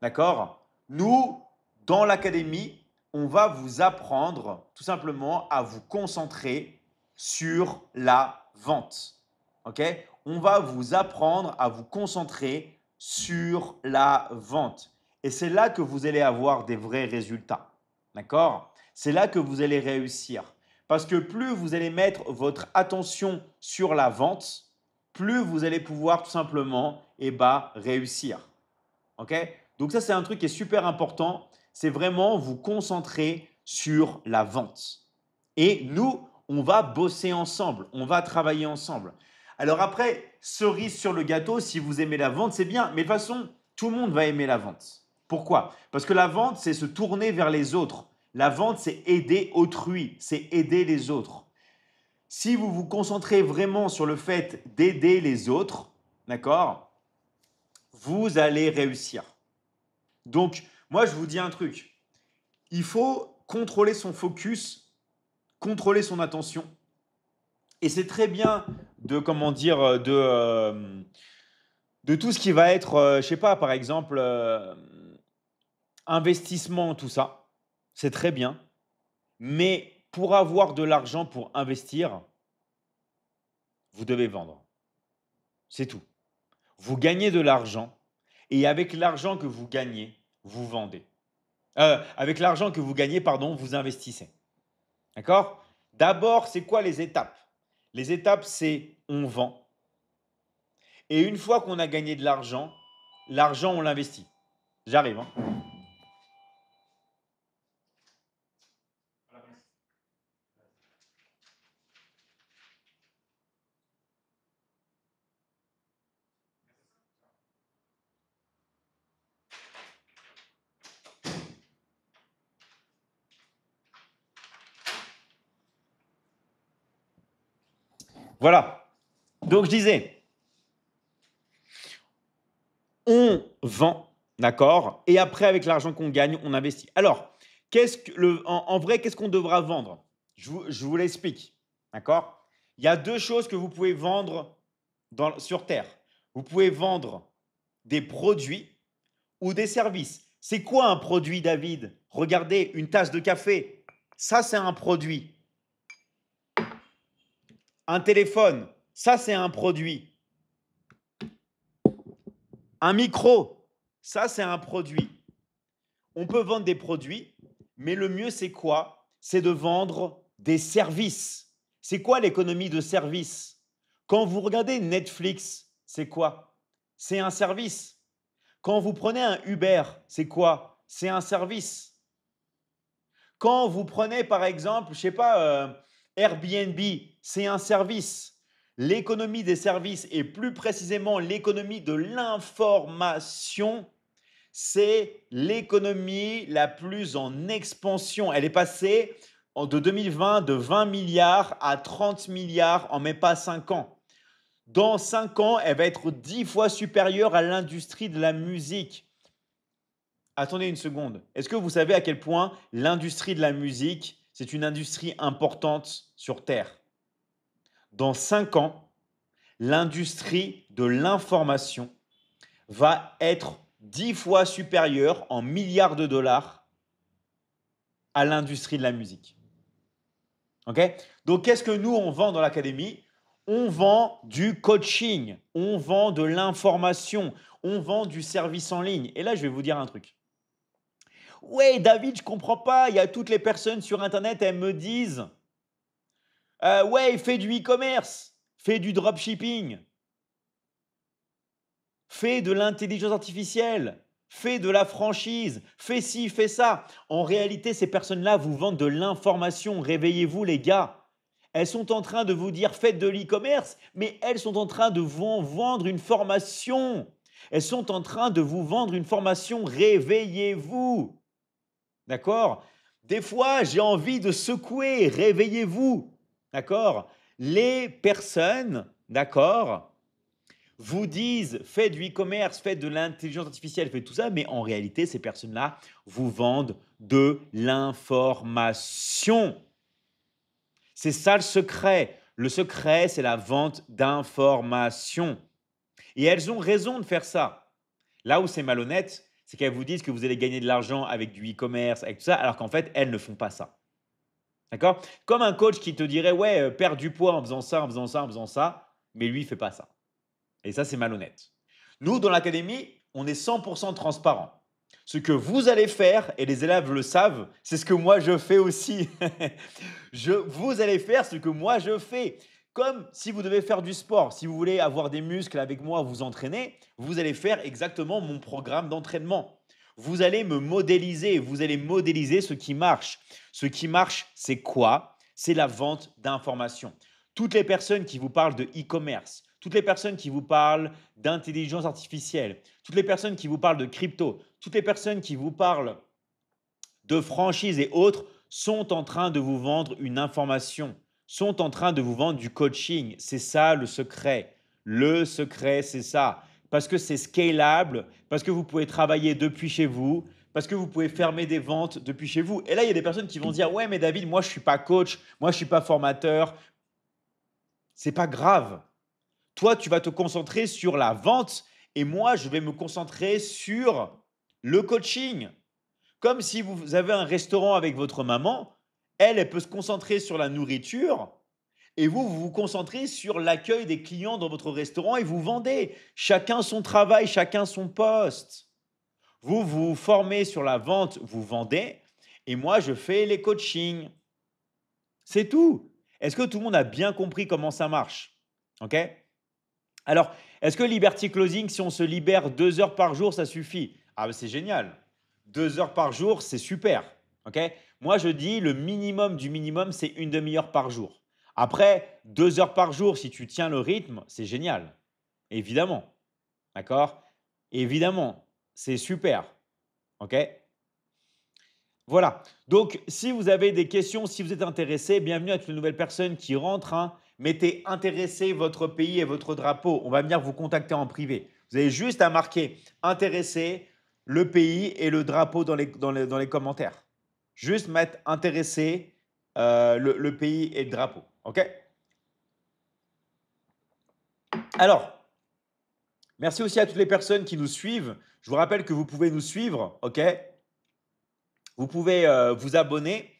d'accord? Nous, dans l'académie, on va vous apprendre tout simplement à vous concentrer sur la vente. Ok? On va vous apprendre à vous concentrer sur la vente. Et c'est là que vous allez avoir des vrais résultats. D'accord? C'est là que vous allez réussir. Parce que plus vous allez mettre votre attention sur la vente, plus vous allez pouvoir tout simplement réussir. Ok? Donc ça, c'est un truc qui est super important. C'est vraiment vous concentrer sur la vente. Et nous, on va bosser ensemble, on va travailler ensemble. Alors après, cerise sur le gâteau, si vous aimez la vente, c'est bien. Mais de toute façon, tout le monde va aimer la vente. Pourquoi? Parce que la vente, c'est se tourner vers les autres. La vente, c'est aider autrui, c'est aider les autres. Si vous vous concentrez vraiment sur le fait d'aider les autres, d'accord, vous allez réussir. Donc, moi, je vous dis un truc. Il faut contrôler son focus, contrôler son attention. Et c'est très bien de, comment dire, de tout ce qui va être, je sais pas, par exemple, investissement, tout ça. C'est très bien. Mais pour avoir de l'argent pour investir, vous devez vendre. C'est tout. Vous gagnez de l'argent et avec l'argent que vous gagnez, vous vendez. Avec l'argent que vous gagnez, pardon, vous investissez. D'accord? D'abord, c'est quoi les étapes? Les étapes, c'est on vend. Et une fois qu'on a gagné de l'argent, l'argent, on l'investit. J'arrive. Hein. Voilà. Donc, je disais, on vend, d'accord? Et après, avec l'argent qu'on gagne, on investit. Alors, en vrai, qu'est-ce qu'on devra vendre? Je vous l'explique, d'accord? Il y a deux choses que vous pouvez vendre sur Terre. Vous pouvez vendre des produits ou des services. C'est quoi un produit, David? Regardez, une tasse de café. Ça, c'est un produit. Un téléphone. Ça, c'est un produit. Un micro. Ça, c'est un produit. On peut vendre des produits, mais le mieux, c'est quoi? C'est de vendre des services. C'est quoi l'économie de service? Quand vous regardez Netflix, c'est quoi? C'est un service. Quand vous prenez un Uber, c'est quoi? C'est un service. Quand vous prenez par exemple, je sais pas, Airbnb, c'est un service. L'économie des services et plus précisément l'économie de l'information, c'est l'économie la plus en expansion. Elle est passée de 2020 de 20 milliards à 30 milliards en même pas 5 ans. Dans 5 ans, elle va être 10 fois supérieure à l'industrie de la musique. Attendez une seconde. Est-ce que vous savez à quel point l'industrie de la musique, c'est une industrie importante sur Terre? Dans 5 ans, l'industrie de l'information va être 10 fois supérieure en milliards de dollars à l'industrie de la musique. Ok? Donc, qu'est-ce que nous, on vend dans l'académie? On vend du coaching, on vend de l'information, on vend du service en ligne. Et là, je vais vous dire un truc. Ouais, David, je comprends pas. Il y a toutes les personnes sur Internet, elles me disent ouais, fais du e-commerce, fais du dropshipping, fais de l'intelligence artificielle, fais de la franchise, fais ci, fais ça. En réalité, ces personnes-là vous vendent de l'information. Réveillez-vous, les gars. Elles sont en train de vous dire faites de l'e-commerce, mais elles sont en train de vous vendre une formation. Elles sont en train de vous vendre une formation. Réveillez-vous. D'accord? Des fois, j'ai envie de secouer. Réveillez-vous. D'accord? Les personnes, d'accord, vous disent faites du e-commerce, faites de l'intelligence artificielle, faites tout ça, mais en réalité, ces personnes-là vous vendent de l'information. C'est ça le secret. Le secret, c'est la vente d'informations. Et elles ont raison de faire ça. Là où c'est malhonnête, c'est qu'elles vous disent que vous allez gagner de l'argent avec du e-commerce, avec tout ça, alors qu'en fait, elles ne font pas ça. D'accord? Comme un coach qui te dirait, ouais, perds du poids en faisant ça, en faisant ça, en faisant ça, mais lui, il ne fait pas ça. Et ça, c'est malhonnête. Nous, dans l'académie, on est 100% transparent. Ce que vous allez faire, et les élèves le savent, c'est ce que moi je fais aussi. Vous allez faire ce que moi je fais. Comme si vous devez faire du sport, si vous voulez avoir des muscles avec moi, vous entraîner, vous allez faire exactement mon programme d'entraînement. Vous allez me modéliser, vous allez modéliser ce qui marche. Ce qui marche, c'est quoi? C'est la vente d'informations. Toutes les personnes qui vous parlent de e-commerce, toutes les personnes qui vous parlent d'intelligence artificielle, toutes les personnes qui vous parlent de crypto, toutes les personnes qui vous parlent de franchise et autres sont en train de vous vendre une information, sont en train de vous vendre du coaching. C'est ça le secret. Le secret, c'est ça. Parce que c'est scalable, parce que vous pouvez travailler depuis chez vous, parce que vous pouvez fermer des ventes depuis chez vous. Et là, il y a des personnes qui vont dire, ouais, mais David, moi, je ne suis pas coach, moi, je ne suis pas formateur. C'est pas grave. Toi, tu vas te concentrer sur la vente et moi, je vais me concentrer sur le coaching. Comme si vous avez un restaurant avec votre maman, elle peut se concentrer sur la nourriture et vous, vous vous concentrez sur l'accueil des clients dans votre restaurant et vous vendez. Chacun son travail, chacun son poste. Vous vous formez sur la vente, vous vendez et moi, je fais les coachings. C'est tout. Est-ce que tout le monde a bien compris comment ça marche? OK? Alors, est-ce que Liberty Closing, si on se libère 2 heures par jour, ça suffit? Ah, c'est génial. 2 heures par jour, c'est super. Ok. Moi, je dis le minimum du minimum, c'est une demi-heure par jour. Après, 2 heures par jour, si tu tiens le rythme, c'est génial. Évidemment. D'accord? Évidemment. C'est super. OK? Voilà. Donc, si vous avez des questions, si vous êtes intéressé, bienvenue à toutes les nouvelles personnes qui rentrent, hein. Mettez intéressé votre pays et votre drapeau. On va venir vous contacter en privé. Vous avez juste à marquer intéressé, le pays et le drapeau dans les commentaires. Juste mettre intéressé, le pays et le drapeau. OK? Alors, merci aussi à toutes les personnes qui nous suivent. Je vous rappelle que vous pouvez nous suivre. OK? Vous pouvez vous abonner.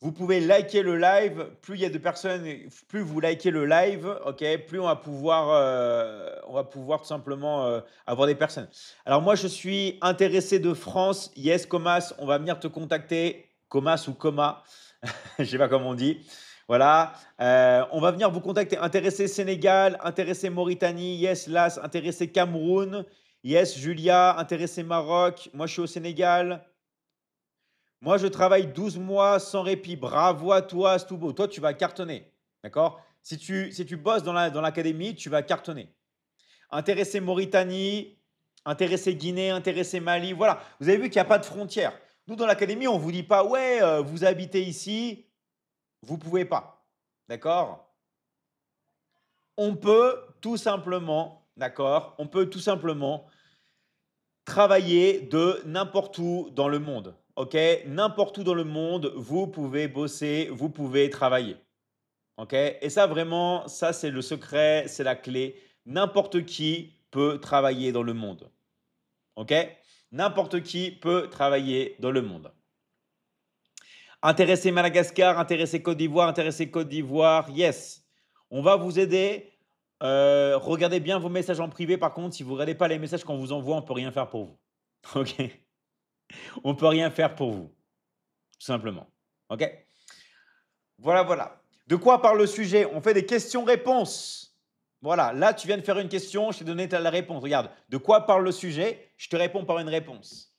Vous pouvez liker le live. Plus il y a de personnes, plus vous likez le live, ok, plus on va pouvoir tout simplement avoir des personnes. Alors moi, je suis intéressé de France. Yes, Comas, on va venir te contacter. Comas ou Coma, je ne sais pas comment on dit. Voilà, on va venir vous contacter. Intéressé Sénégal, intéressé Mauritanie, yes, Las, intéressé Cameroun, yes, Julia, intéressé Maroc. Moi, je suis au Sénégal. Moi, je travaille 12 mois sans répit. Bravo à toi, Stoubo. Toi, tu vas cartonner. D'accord? Si tu bosses dans l'académie, tu vas cartonner. Intéressé Mauritanie, intéressé Guinée, intéressé Mali. Voilà. Vous avez vu qu'il n'y a pas de frontières. Nous, dans l'académie, on ne vous dit pas, ouais, vous habitez ici, vous ne pouvez pas. D'accord? On peut tout simplement, d'accord? On peut tout simplement travailler de n'importe où dans le monde. OK? N'importe où dans le monde, vous pouvez bosser, vous pouvez travailler. OK? Et ça, vraiment, ça, c'est le secret, c'est la clé. N'importe qui peut travailler dans le monde. OK? N'importe qui peut travailler dans le monde. Intéressé Madagascar, intéressé Côte d'Ivoire, yes. On va vous aider. Regardez bien vos messages en privé. Par contre, si vous ne regardez pas les messages qu'on vous envoie, on ne peut rien faire pour vous. OK? On ne peut rien faire pour vous, tout simplement. OK? Voilà, voilà. De quoi parle le sujet? On fait des questions-réponses. Voilà, là, tu viens de faire une question, je t'ai donné la réponse. Regarde, de quoi parle le sujet? Je te réponds par une réponse.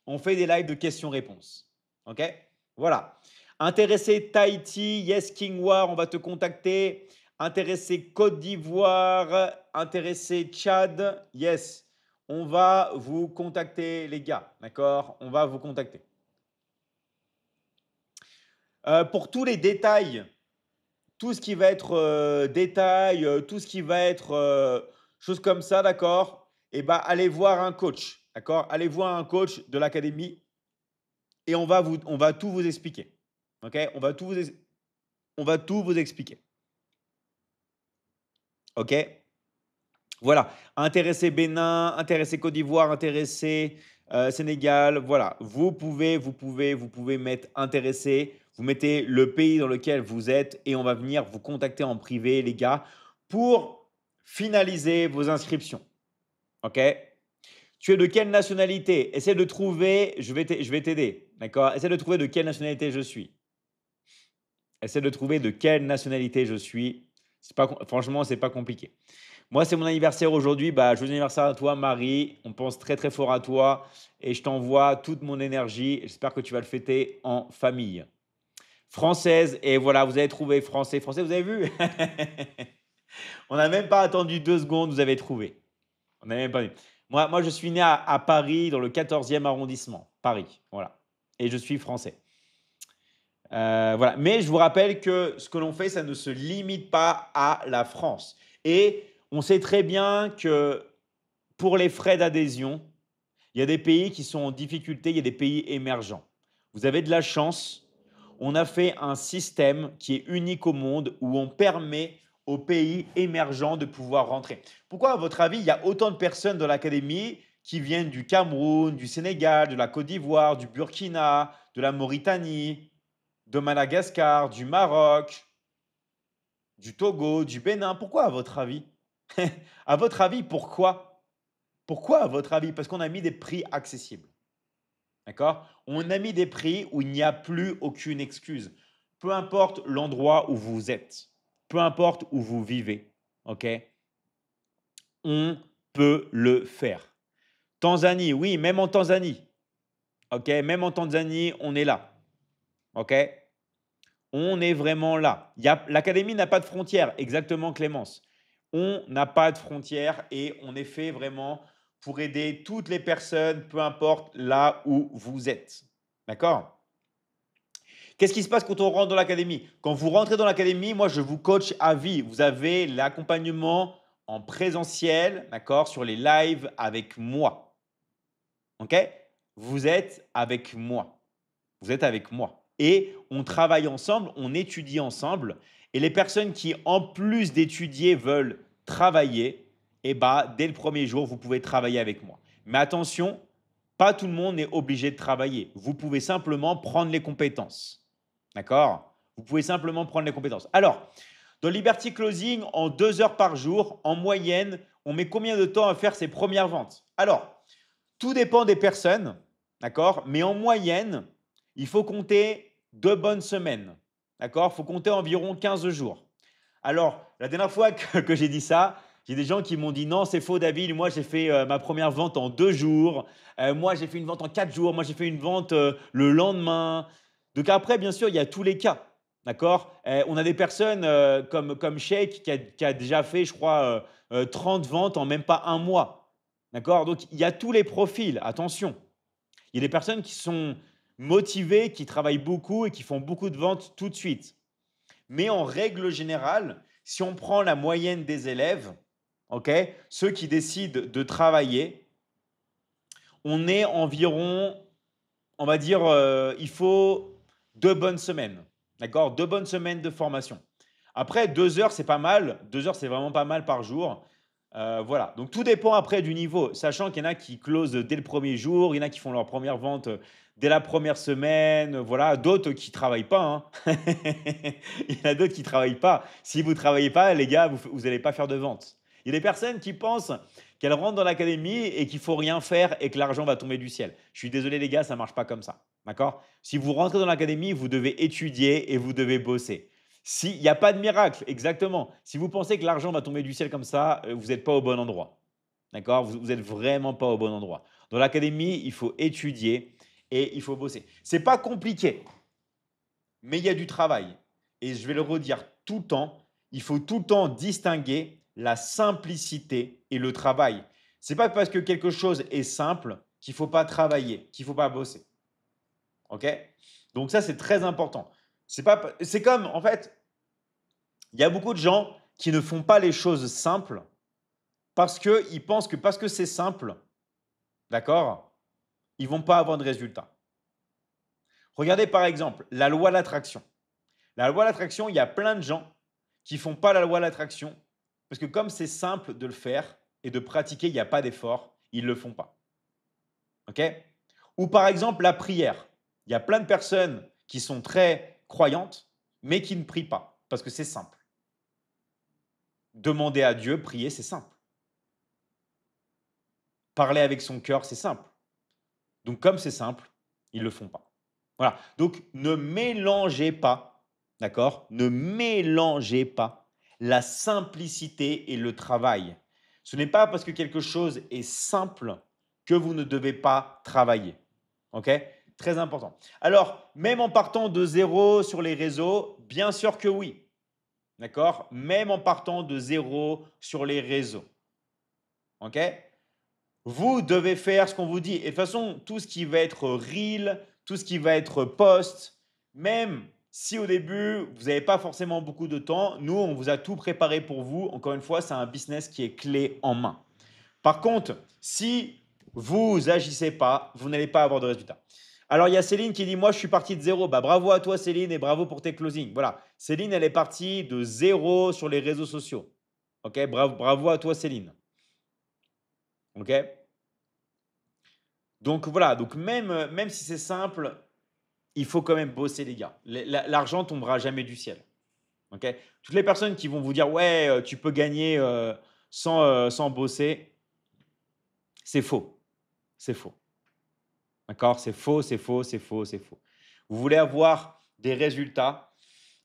On fait des lives de questions-réponses. OK? Voilà. Intéressé Tahiti, yes King War, on va te contacter. Intéressé Côte d'Ivoire, intéressé Tchad, yes. On va vous contacter, les gars. D'accord? On va vous contacter. Pour tous les détails, tout ce qui va être détails, tout ce qui va être choses comme ça, d'accord? Et ben, allez voir un coach. D'accord? Allez voir un coach de l'académie et on va tout vous expliquer. OK? On va tout vous expliquer. OK? Voilà. Intéressé Bénin, intéressé Côte d'Ivoire, intéressé Sénégal. Voilà. Vous pouvez mettre intéressé. Vous mettez le pays dans lequel vous êtes et on va venir vous contacter en privé, les gars, pour finaliser vos inscriptions. OK? Tu es de quelle nationalité? Essaie de trouver, je vais t'aider. D'accord? Essaie de trouver de quelle nationalité je suis. Essaie de trouver de quelle nationalité je suis. Franchement, c'est pas compliqué. Moi, c'est mon anniversaire aujourd'hui. Bah, joyeux anniversaire à toi, Marie. On pense très, très fort à toi et je t'envoie toute mon énergie. J'espère que tu vas le fêter en famille. Française, et voilà, vous avez trouvé français. Français, vous avez vu? On n'a même pas attendu 2 secondes, vous avez trouvé. On n'a même pas vu. Moi, je suis né à Paris, dans le 14e arrondissement. Paris, voilà. Et je suis français. Voilà. Mais je vous rappelle que ce que l'on fait, ça ne se limite pas à la France. Et on sait très bien que pour les frais d'adhésion, il y a des pays qui sont en difficulté, il y a des pays émergents. Vous avez de la chance. On a fait un système qui est unique au monde où on permet aux pays émergents de pouvoir rentrer. Pourquoi, à votre avis, il y a autant de personnes dans l'académie qui viennent du Cameroun, du Sénégal, de la Côte d'Ivoire, du Burkina, de la Mauritanie, de Madagascar, du Maroc, du Togo, du Bénin? Pourquoi, à votre avis? À votre avis, pourquoi? Pourquoi, à votre avis? Parce qu'on a mis des prix accessibles. D'accord? On a mis des prix où il n'y a plus aucune excuse. Peu importe l'endroit où vous êtes, peu importe où vous vivez, OK? On peut le faire. Tanzanie, oui, même en Tanzanie, OK? Même en Tanzanie, on est là, OK? On est vraiment là. L'académie n'a pas de frontières, exactement, Clémence. On n'a pas de frontières et on est fait vraiment pour aider toutes les personnes, peu importe là où vous êtes. D'accord? Qu'est-ce qui se passe quand on rentre dans l'académie? Quand vous rentrez dans l'académie, moi, je vous coach à vie. Vous avez l'accompagnement en présentiel, d'accord, sur les lives avec moi. OK? Vous êtes avec moi. Vous êtes avec moi. Et on travaille ensemble, on étudie ensemble. Et les personnes qui, en plus d'étudier, veulent travailler, eh ben, dès le premier jour, vous pouvez travailler avec moi. Mais attention, pas tout le monde est obligé de travailler. Vous pouvez simplement prendre les compétences. D'accord? Vous pouvez simplement prendre les compétences. Alors, dans Liberty Closing, en 2 heures par jour, en moyenne, on met combien de temps à faire ses premières ventes? Alors, tout dépend des personnes, d'accord? Mais en moyenne, il faut compter 2 bonnes semaines, d'accord? Il faut compter environ 15 jours. Alors, la dernière fois que j'ai dit ça, j'ai des gens qui m'ont dit non, c'est faux, David. Moi, j'ai fait ma première vente en 2 jours. Moi, j'ai fait une vente en 4 jours. Moi, j'ai fait une vente le lendemain. Donc après, bien sûr, il y a tous les cas. D'accord? On a des personnes comme Sheikh qui a déjà fait, je crois, 30 ventes en même pas un mois. D'accord? Donc, il y a tous les profils. Attention. Il y a des personnes qui sont motivées, qui travaillent beaucoup et qui font beaucoup de ventes tout de suite. Mais en règle générale, si on prend la moyenne des élèves, ok, ceux qui décident de travailler, on est environ, on va dire, il faut 2 bonnes semaines. D'accord? 2 bonnes semaines de formation. Après, 2 heures, c'est pas mal. 2 heures, c'est vraiment pas mal par jour. Voilà. Donc, tout dépend après du niveau. Sachant qu'il y en a qui closent dès le premier jour, il y en a qui font leur première vente dès la première semaine. Voilà. D'autres qui ne travaillent pas, hein. Il y en a d'autres qui ne travaillent pas. Si vous ne travaillez pas, les gars, vous n'allez pas faire de vente. Il y a des personnes qui pensent qu'elles rentrent dans l'académie et qu'il faut rien faire et que l'argent va tomber du ciel. Je suis désolé les gars, ça ne marche pas comme ça. D'accord? Si vous rentrez dans l'académie, vous devez étudier et vous devez bosser. S'il n'y a pas de miracle, exactement. Si vous pensez que l'argent va tomber du ciel comme ça, vous n'êtes pas au bon endroit. D'accord? Vous n'êtes vraiment pas au bon endroit. Dans l'académie, il faut étudier et il faut bosser. C'est pas compliqué, mais il y a du travail. Et je vais le redire tout le temps, il faut tout le temps distinguer la simplicité et le travail. C'est pas parce que quelque chose est simple qu'il ne faut pas travailler, qu'il ne faut pas bosser. OK? Donc ça, c'est très important. C'est comme, en fait, il y a beaucoup de gens qui ne font pas les choses simples parce qu'ils pensent que parce que c'est simple, d'accord, ils ne vont pas avoir de résultats. Regardez par exemple la loi de l'attraction. La loi de l'attraction, il y a plein de gens qui ne font pas la loi de l'attraction parce que comme c'est simple de le faire et de pratiquer, il n'y a pas d'effort, ils ne le font pas. OK? Ou par exemple la prière. Il y a plein de personnes qui sont très croyantes, mais qui ne prient pas parce que c'est simple. Demander à Dieu, prier, c'est simple. Parler avec son cœur, c'est simple. Donc comme c'est simple, ils ne le font pas. Voilà. Donc ne mélangez pas, d'accord? Ne mélangez pas la simplicité et le travail. Ce n'est pas parce que quelque chose est simple que vous ne devez pas travailler. OK? Très important. Alors, même en partant de zéro sur les réseaux, bien sûr que oui. D'accord? Même en partant de zéro sur les réseaux. OK? Vous devez faire ce qu'on vous dit. Et de toute façon, tout ce qui va être reel, tout ce qui va être post, même si au début, vous n'avez pas forcément beaucoup de temps, nous, on vous a tout préparé pour vous. Encore une fois, c'est un business qui est clé en main. Par contre, si vous n'agissez pas, vous n'allez pas avoir de résultats. Alors, il y a Céline qui dit, moi, je suis partie de zéro. Bah, bravo à toi, Céline, et bravo pour tes closings. Voilà, Céline, elle est partie de zéro sur les réseaux sociaux. OK, bravo à toi, Céline. OK? Donc voilà, donc même si c'est simple, il faut quand même bosser, les gars. L'argent tombera jamais du ciel. OK? Toutes les personnes qui vont vous dire, ouais, tu peux gagner sans bosser, c'est faux. C'est faux. D'accord? C'est faux, c'est faux, c'est faux, c'est faux. Vous voulez avoir des résultats,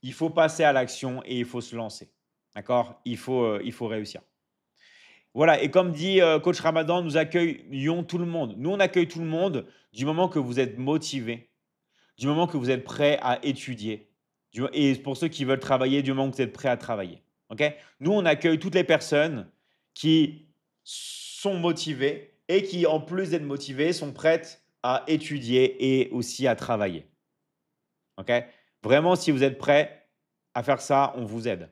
il faut passer à l'action et il faut se lancer. D'accord? Il faut réussir. Voilà, et comme dit coach Ramadan, nous accueillons tout le monde. Nous, on accueille tout le monde du moment que vous êtes motivé, du moment que vous êtes prêt à étudier, et pour ceux qui veulent travailler, du moment que vous êtes prêt à travailler. OK? Nous, on accueille toutes les personnes qui sont motivées et qui, en plus d'être motivées, sont prêtes à étudier et aussi à travailler. OK? Vraiment, si vous êtes prêts à faire ça, on vous aide.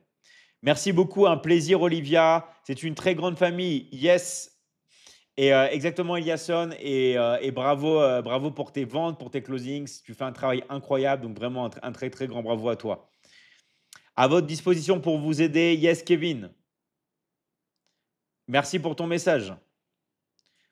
Merci beaucoup, un plaisir Olivia. C'est une très grande famille. Yes. Et exactement Eliasson. Et bravo, bravo pour tes ventes, pour tes closings. Tu fais un travail incroyable. Donc vraiment un très très grand bravo à toi. À votre disposition pour vous aider. Yes Kevin. Merci pour ton message.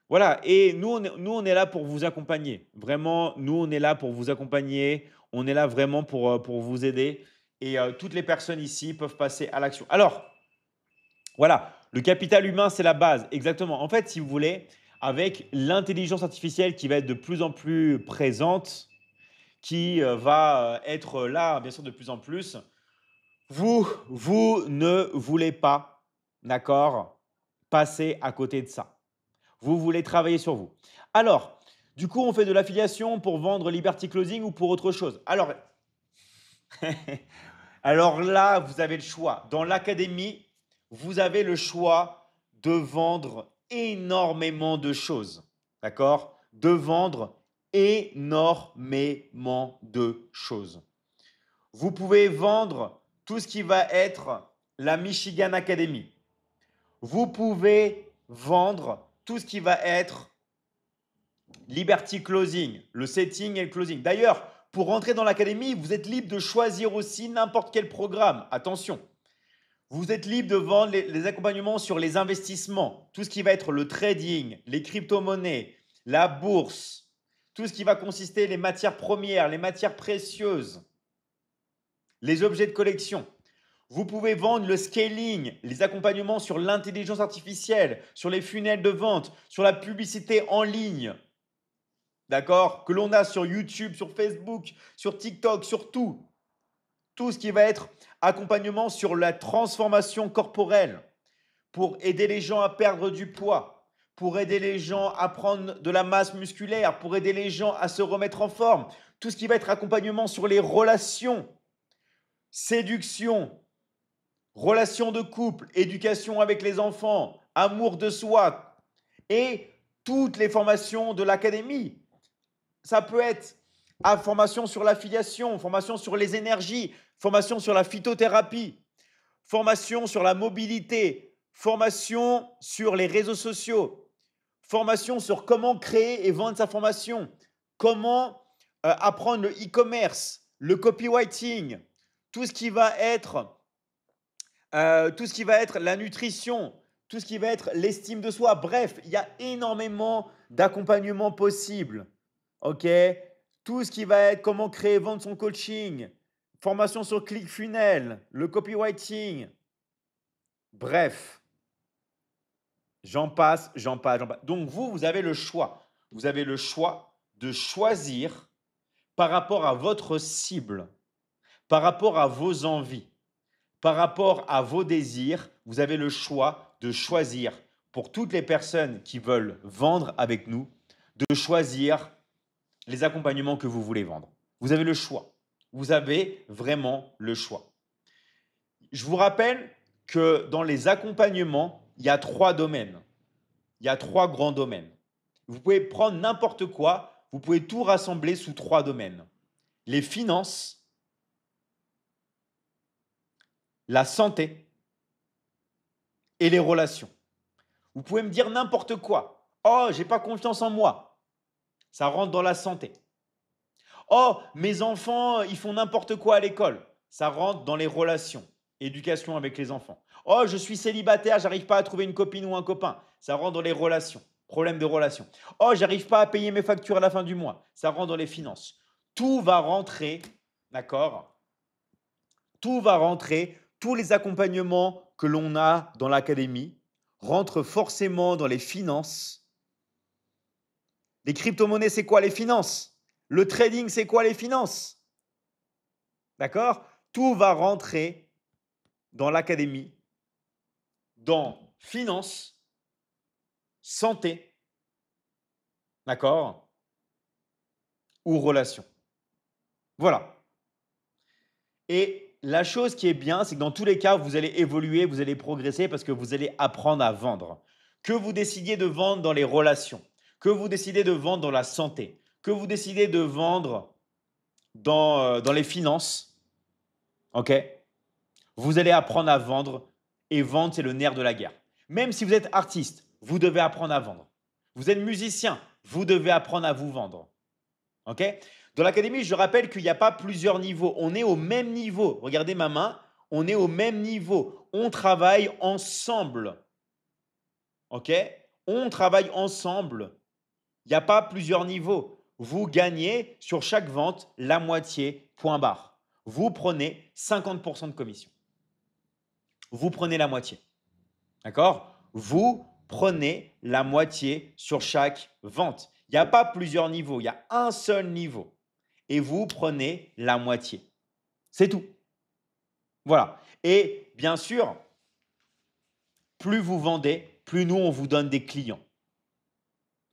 Voilà, et nous, on est là pour vous accompagner. Vraiment, nous, on est là pour vous accompagner. On est là vraiment pour vous aider. Et toutes les personnes ici peuvent passer à l'action. Alors, voilà, le capital humain, c'est la base. Exactement. En fait, si vous voulez, avec l'intelligence artificielle qui va être de plus en plus présente, qui va être là, bien sûr, de plus en plus, vous ne voulez pas, d'accord, passer à côté de ça. Vous voulez travailler sur vous. Alors, du coup, on fait de l'affiliation pour vendre Liberty Closing ou pour autre chose. Alors, alors là, vous avez le choix. Dans l'académie, vous avez le choix de vendre énormément de choses. D'accord? De vendre énormément de choses. Vous pouvez vendre tout ce qui va être la Michigan Academy. Vous pouvez vendre tout ce qui va être Liberty Closing, le setting et le closing. D'ailleurs, pour rentrer dans l'académie, vous êtes libre de choisir aussi n'importe quel programme. Attention, vous êtes libre de vendre les accompagnements sur les investissements, tout ce qui va être le trading, les crypto-monnaies, la bourse, tout ce qui va consister les matières premières, les matières précieuses, les objets de collection. Vous pouvez vendre le scaling, les accompagnements sur l'intelligence artificielle, sur les funnels de vente, sur la publicité en ligne. D'accord? Que l'on a sur YouTube, sur Facebook, sur TikTok, sur tout. Tout ce qui va être accompagnement sur la transformation corporelle pour aider les gens à perdre du poids, pour aider les gens à prendre de la masse musculaire, pour aider les gens à se remettre en forme. Tout ce qui va être accompagnement sur les relations, séduction, relations de couple, éducation avec les enfants, amour de soi, et toutes les formations de l'académie. Ça peut être formation sur l'affiliation, formation sur les énergies, formation sur la phytothérapie, formation sur la mobilité, formation sur les réseaux sociaux, formation sur comment créer et vendre sa formation, comment apprendre le e-commerce, le copywriting, tout ce qui va être la nutrition, tout ce qui va être l'estime de soi. Bref, il y a énormément d'accompagnements possibles. OK? Tout ce qui va être comment créer et vendre son coaching, formation sur ClickFunnels, le copywriting. Bref, j'en passe, j'en passe, j'en passe. Donc vous avez le choix. Vous avez le choix de choisir par rapport à votre cible, par rapport à vos envies, par rapport à vos désirs. Vous avez le choix de choisir pour toutes les personnes qui veulent vendre avec nous, de choisir les accompagnements que vous voulez vendre. Vous avez le choix. Vous avez vraiment le choix. Je vous rappelle que dans les accompagnements, il y a 3 domaines. Il y a 3 grands domaines. Vous pouvez prendre n'importe quoi, vous pouvez tout rassembler sous 3 domaines. Les finances, la santé et les relations. Vous pouvez me dire n'importe quoi. Oh, j'ai pas confiance en moi. Ça rentre dans la santé. Oh, mes enfants, ils font n'importe quoi à l'école. Ça rentre dans les relations, éducation avec les enfants. Oh, je suis célibataire, j'arrive pas à trouver une copine ou un copain. Ça rentre dans les relations, problème de relations. Oh, j'arrive pas à payer mes factures à la fin du mois. Ça rentre dans les finances. Tout va rentrer, d'accord? Tout va rentrer, tous les accompagnements que l'on a dans l'académie rentrent forcément dans les finances. Les crypto-monnaies, c'est quoi les finances? Le trading, c'est quoi les finances? D'accord? Tout va rentrer dans l'académie, dans finance, santé, d'accord? Ou relations. Voilà. Et la chose qui est bien, c'est que dans tous les cas, vous allez évoluer, vous allez progresser parce que vous allez apprendre à vendre. Que vous décidiez de vendre dans les relations, que vous décidez de vendre dans la santé, que vous décidez de vendre dans les finances, ok? Vous allez apprendre à vendre et vendre, c'est le nerf de la guerre. Même si vous êtes artiste, vous devez apprendre à vendre. Vous êtes musicien, vous devez apprendre à vous vendre. Ok? Dans l'académie, je rappelle qu'il n'y a pas plusieurs niveaux. On est au même niveau. Regardez ma main. On est au même niveau. On travaille ensemble. Ok? On travaille ensemble. Il n'y a pas plusieurs niveaux. Vous gagnez sur chaque vente la moitié, point barre. Vous prenez 50% de commission. Vous prenez la moitié. D'accord? Vous prenez la moitié sur chaque vente. Il n'y a pas plusieurs niveaux, il y a un seul niveau. Et vous prenez la moitié. C'est tout. Voilà. Et bien sûr, plus vous vendez, plus nous, on vous donne des clients.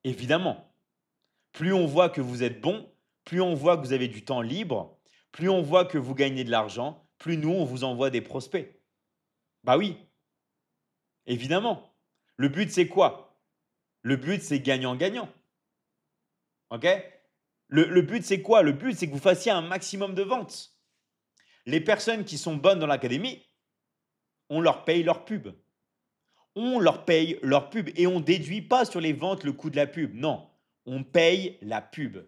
Évidemment. Plus on voit que vous êtes bon, plus on voit que vous avez du temps libre, plus on voit que vous gagnez de l'argent, plus nous, on vous envoie des prospects. Bah oui, évidemment. Le but, c'est quoi? Le but, c'est gagnant-gagnant. OK? Le but, c'est quoi? Le but, c'est que vous fassiez un maximum de ventes. Les personnes qui sont bonnes dans l'académie, on leur paye leur pub. On leur paye leur pub et on ne déduit pas sur les ventes le coût de la pub. Non, on paye la pub.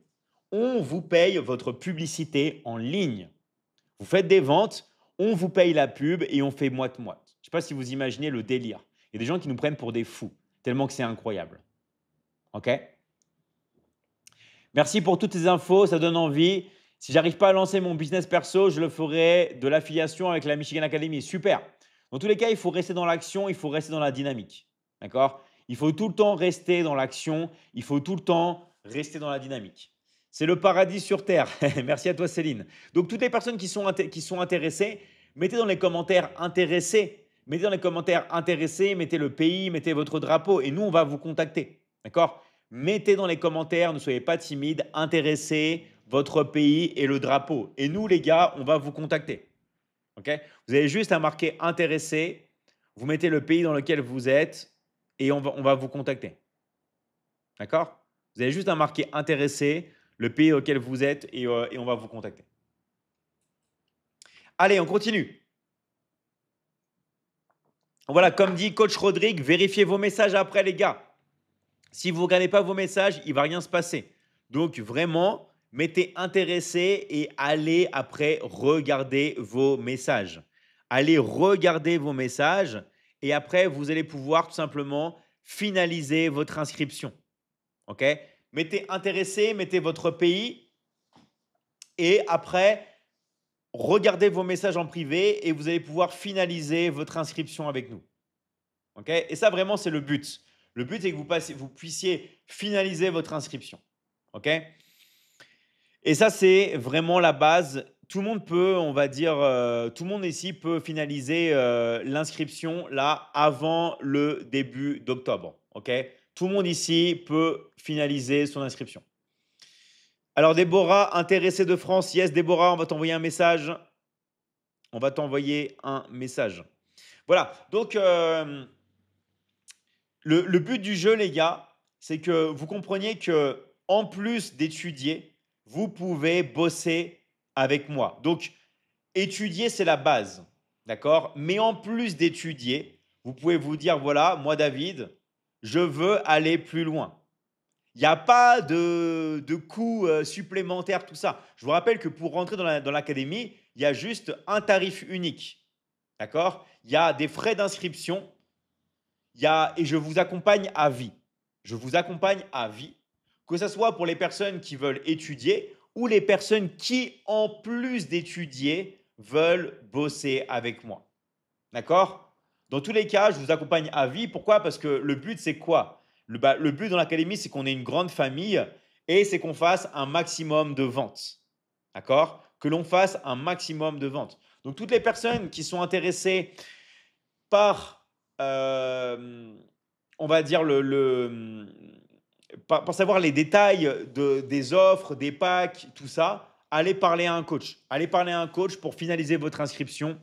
On vous paye votre publicité en ligne. Vous faites des ventes, on vous paye la pub et on fait moite-moite. Je ne sais pas si vous imaginez le délire. Il y a des gens qui nous prennent pour des fous, tellement que c'est incroyable. OK? Merci pour toutes ces infos, ça donne envie. Si j'arrive pas à lancer mon business perso, je le ferai de l'affiliation avec la Michigan Academy. Super. Dans tous les cas, il faut rester dans l'action, il faut rester dans la dynamique. D'accord? Il faut tout le temps rester dans l'action, il faut tout le temps rester dans la dynamique. C'est le paradis sur Terre. Merci à toi, Céline. Donc, toutes les personnes qui sont intéressées, mettez dans les commentaires intéressés. Mettez dans les commentaires intéressés, mettez le pays, mettez votre drapeau et nous, on va vous contacter. D'accord? Mettez dans les commentaires, ne soyez pas timide, intéressez votre pays et le drapeau. Et nous, les gars, on va vous contacter. Ok? Vous avez juste à marquer intéressé, vous mettez le pays dans lequel vous êtes et on va vous contacter. D'accord? Vous avez juste à marquer intéressé, le pays auquel vous êtes et on va vous contacter. Allez, on continue. Voilà, comme dit coach Rodrigue, vérifiez vos messages après, les gars. Si vous ne regardez pas vos messages, il ne va rien se passer. Donc, vraiment, mettez intéressé et allez après regarder vos messages. Allez regarder vos messages et après, vous allez pouvoir tout simplement finaliser votre inscription. OK? Mettez intéressé, mettez votre pays et après, regardez vos messages en privé et vous allez pouvoir finaliser votre inscription avec nous. OK? Et ça, vraiment, c'est le but. Le but est que vous puissiez finaliser votre inscription. OK? Et ça, c'est vraiment la base. Tout le monde peut, on va dire, tout le monde ici peut finaliser l'inscription là avant le début d'octobre. OK? Tout le monde ici peut finaliser son inscription. Alors, Déborah, intéressée de France. Yes, Déborah, on va t'envoyer un message. On va t'envoyer un message. Voilà. Donc, le but du jeu, les gars, c'est que vous compreniez que en plus d'étudier, vous pouvez bosser avec moi. Donc, étudier, c'est la base, d'accord? Mais en plus d'étudier, vous pouvez vous dire, voilà, moi, David, je veux aller plus loin. Il n'y a pas de coûts supplémentaires, tout ça. Je vous rappelle que pour rentrer dans l'académie, il y a juste un tarif unique, d'accord? Il y a des frais d'inscription et je vous accompagne à vie. Je vous accompagne à vie, que ce soit pour les personnes qui veulent étudier ou les personnes qui, en plus d'étudier, veulent bosser avec moi. D'accord? Dans tous les cas, je vous accompagne à vie. Pourquoi? Parce que le but, c'est quoi? Le but dans l'académie, c'est qu'on ait une grande famille et c'est qu'on fasse un maximum de ventes. D'accord? Que l'on fasse un maximum de ventes. Donc, toutes les personnes qui sont intéressées par, on va dire, par savoir les détails des offres, des packs, tout ça, allez parler à un coach. Allez parler à un coach pour finaliser votre inscription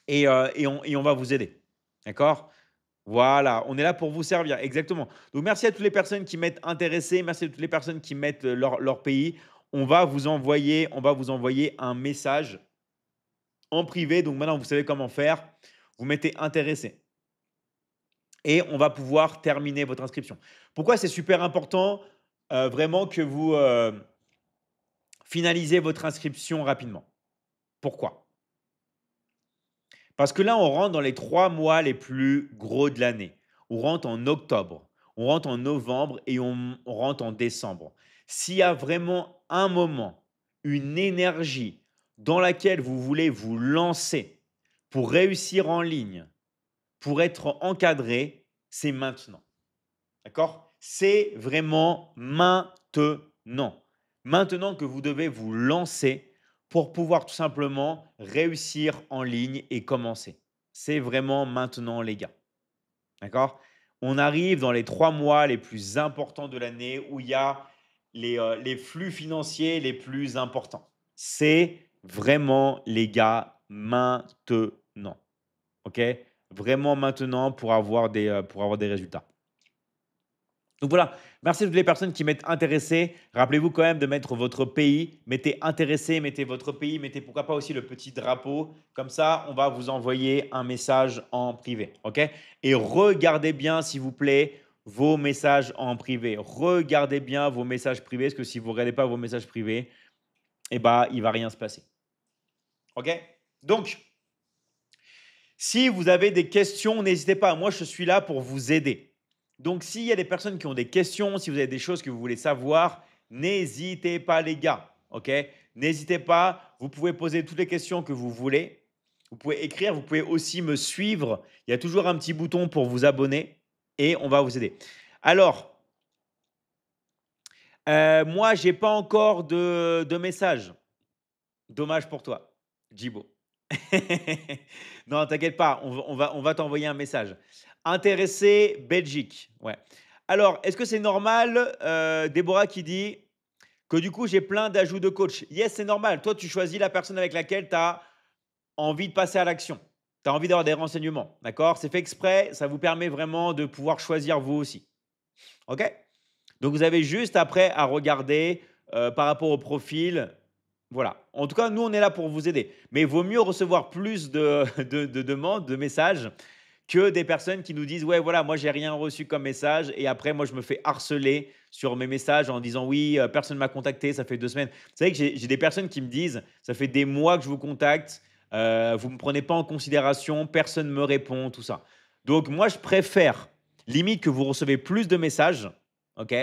et on va vous aider. D'accord? Voilà, on est là pour vous servir, exactement. Donc, merci à toutes les personnes qui m'êtes intéressées, merci à toutes les personnes qui mettent leur pays. On va vous envoyer un message en privé. Donc, maintenant, vous savez comment faire. Vous mettez intéressé et on va pouvoir terminer votre inscription. Pourquoi c'est super important vraiment que vous finalisez votre inscription rapidement? Pourquoi? Parce que là, on rentre dans les 3 mois les plus gros de l'année. On rentre en octobre, on rentre en novembre et on rentre en décembre. S'il y a vraiment un moment, une énergie dans laquelle vous voulez vous lancer pour réussir en ligne, pour être encadré, c'est maintenant. D'accord? C'est vraiment maintenant. Maintenant que vous devez vous lancer pour pouvoir tout simplement réussir en ligne et commencer. C'est vraiment maintenant, les gars. D'accord? On arrive dans les 3 mois les plus importants de l'année où il y a les flux financiers les plus importants. C'est vraiment, les gars, maintenant. OK? Vraiment maintenant pour avoir des résultats. Donc voilà, merci à toutes les personnes qui m'êtes intéressées. Rappelez-vous quand même de mettre votre pays. Mettez intéressé, mettez votre pays, mettez pourquoi pas aussi le petit drapeau. Comme ça, on va vous envoyer un message en privé. OK? Et regardez bien, s'il vous plaît, vos messages en privé. Regardez bien vos messages privés, parce que si vous ne regardez pas vos messages privés, eh ben, il ne va rien se passer. OK? Donc, si vous avez des questions, n'hésitez pas. Moi, je suis là pour vous aider. Donc, s'il y a des personnes qui ont des questions, si vous avez des choses que vous voulez savoir, n'hésitez pas, les gars. OK? N'hésitez pas. Vous pouvez poser toutes les questions que vous voulez. Vous pouvez écrire. Vous pouvez aussi me suivre. Il y a toujours un petit bouton pour vous abonner et on va vous aider. Alors, moi, je n'ai pas encore de message. Dommage pour toi, Djibo. Non, t'inquiète pas, on va t'envoyer un message. Intéressé, Belgique. Ouais. Alors, est-ce que c'est normal, Déborah qui dit que du coup, j'ai plein d'ajouts de coach? Yes, c'est normal. Toi, tu choisis la personne avec laquelle tu as envie de passer à l'action. Tu as envie d'avoir des renseignements. D'accord? C'est fait exprès. Ça vous permet vraiment de pouvoir choisir vous aussi. OK? Donc, vous avez juste après à regarder par rapport au profil. Voilà. En tout cas, nous, on est là pour vous aider. Mais il vaut mieux recevoir plus de demandes, de messages, que des personnes qui nous disent: «Ouais, voilà, moi, j'ai rien reçu comme message» et après, moi, je me fais harceler sur mes messages en disant: «Oui, personne ne m'a contacté, ça fait 2 semaines». Vous savez que j'ai des personnes qui me disent: «Ça fait des mois que je vous contacte, vous ne me prenez pas en considération, personne ne me répond», tout ça. Donc moi, je préfère limite que vous recevez plus de messages, OK?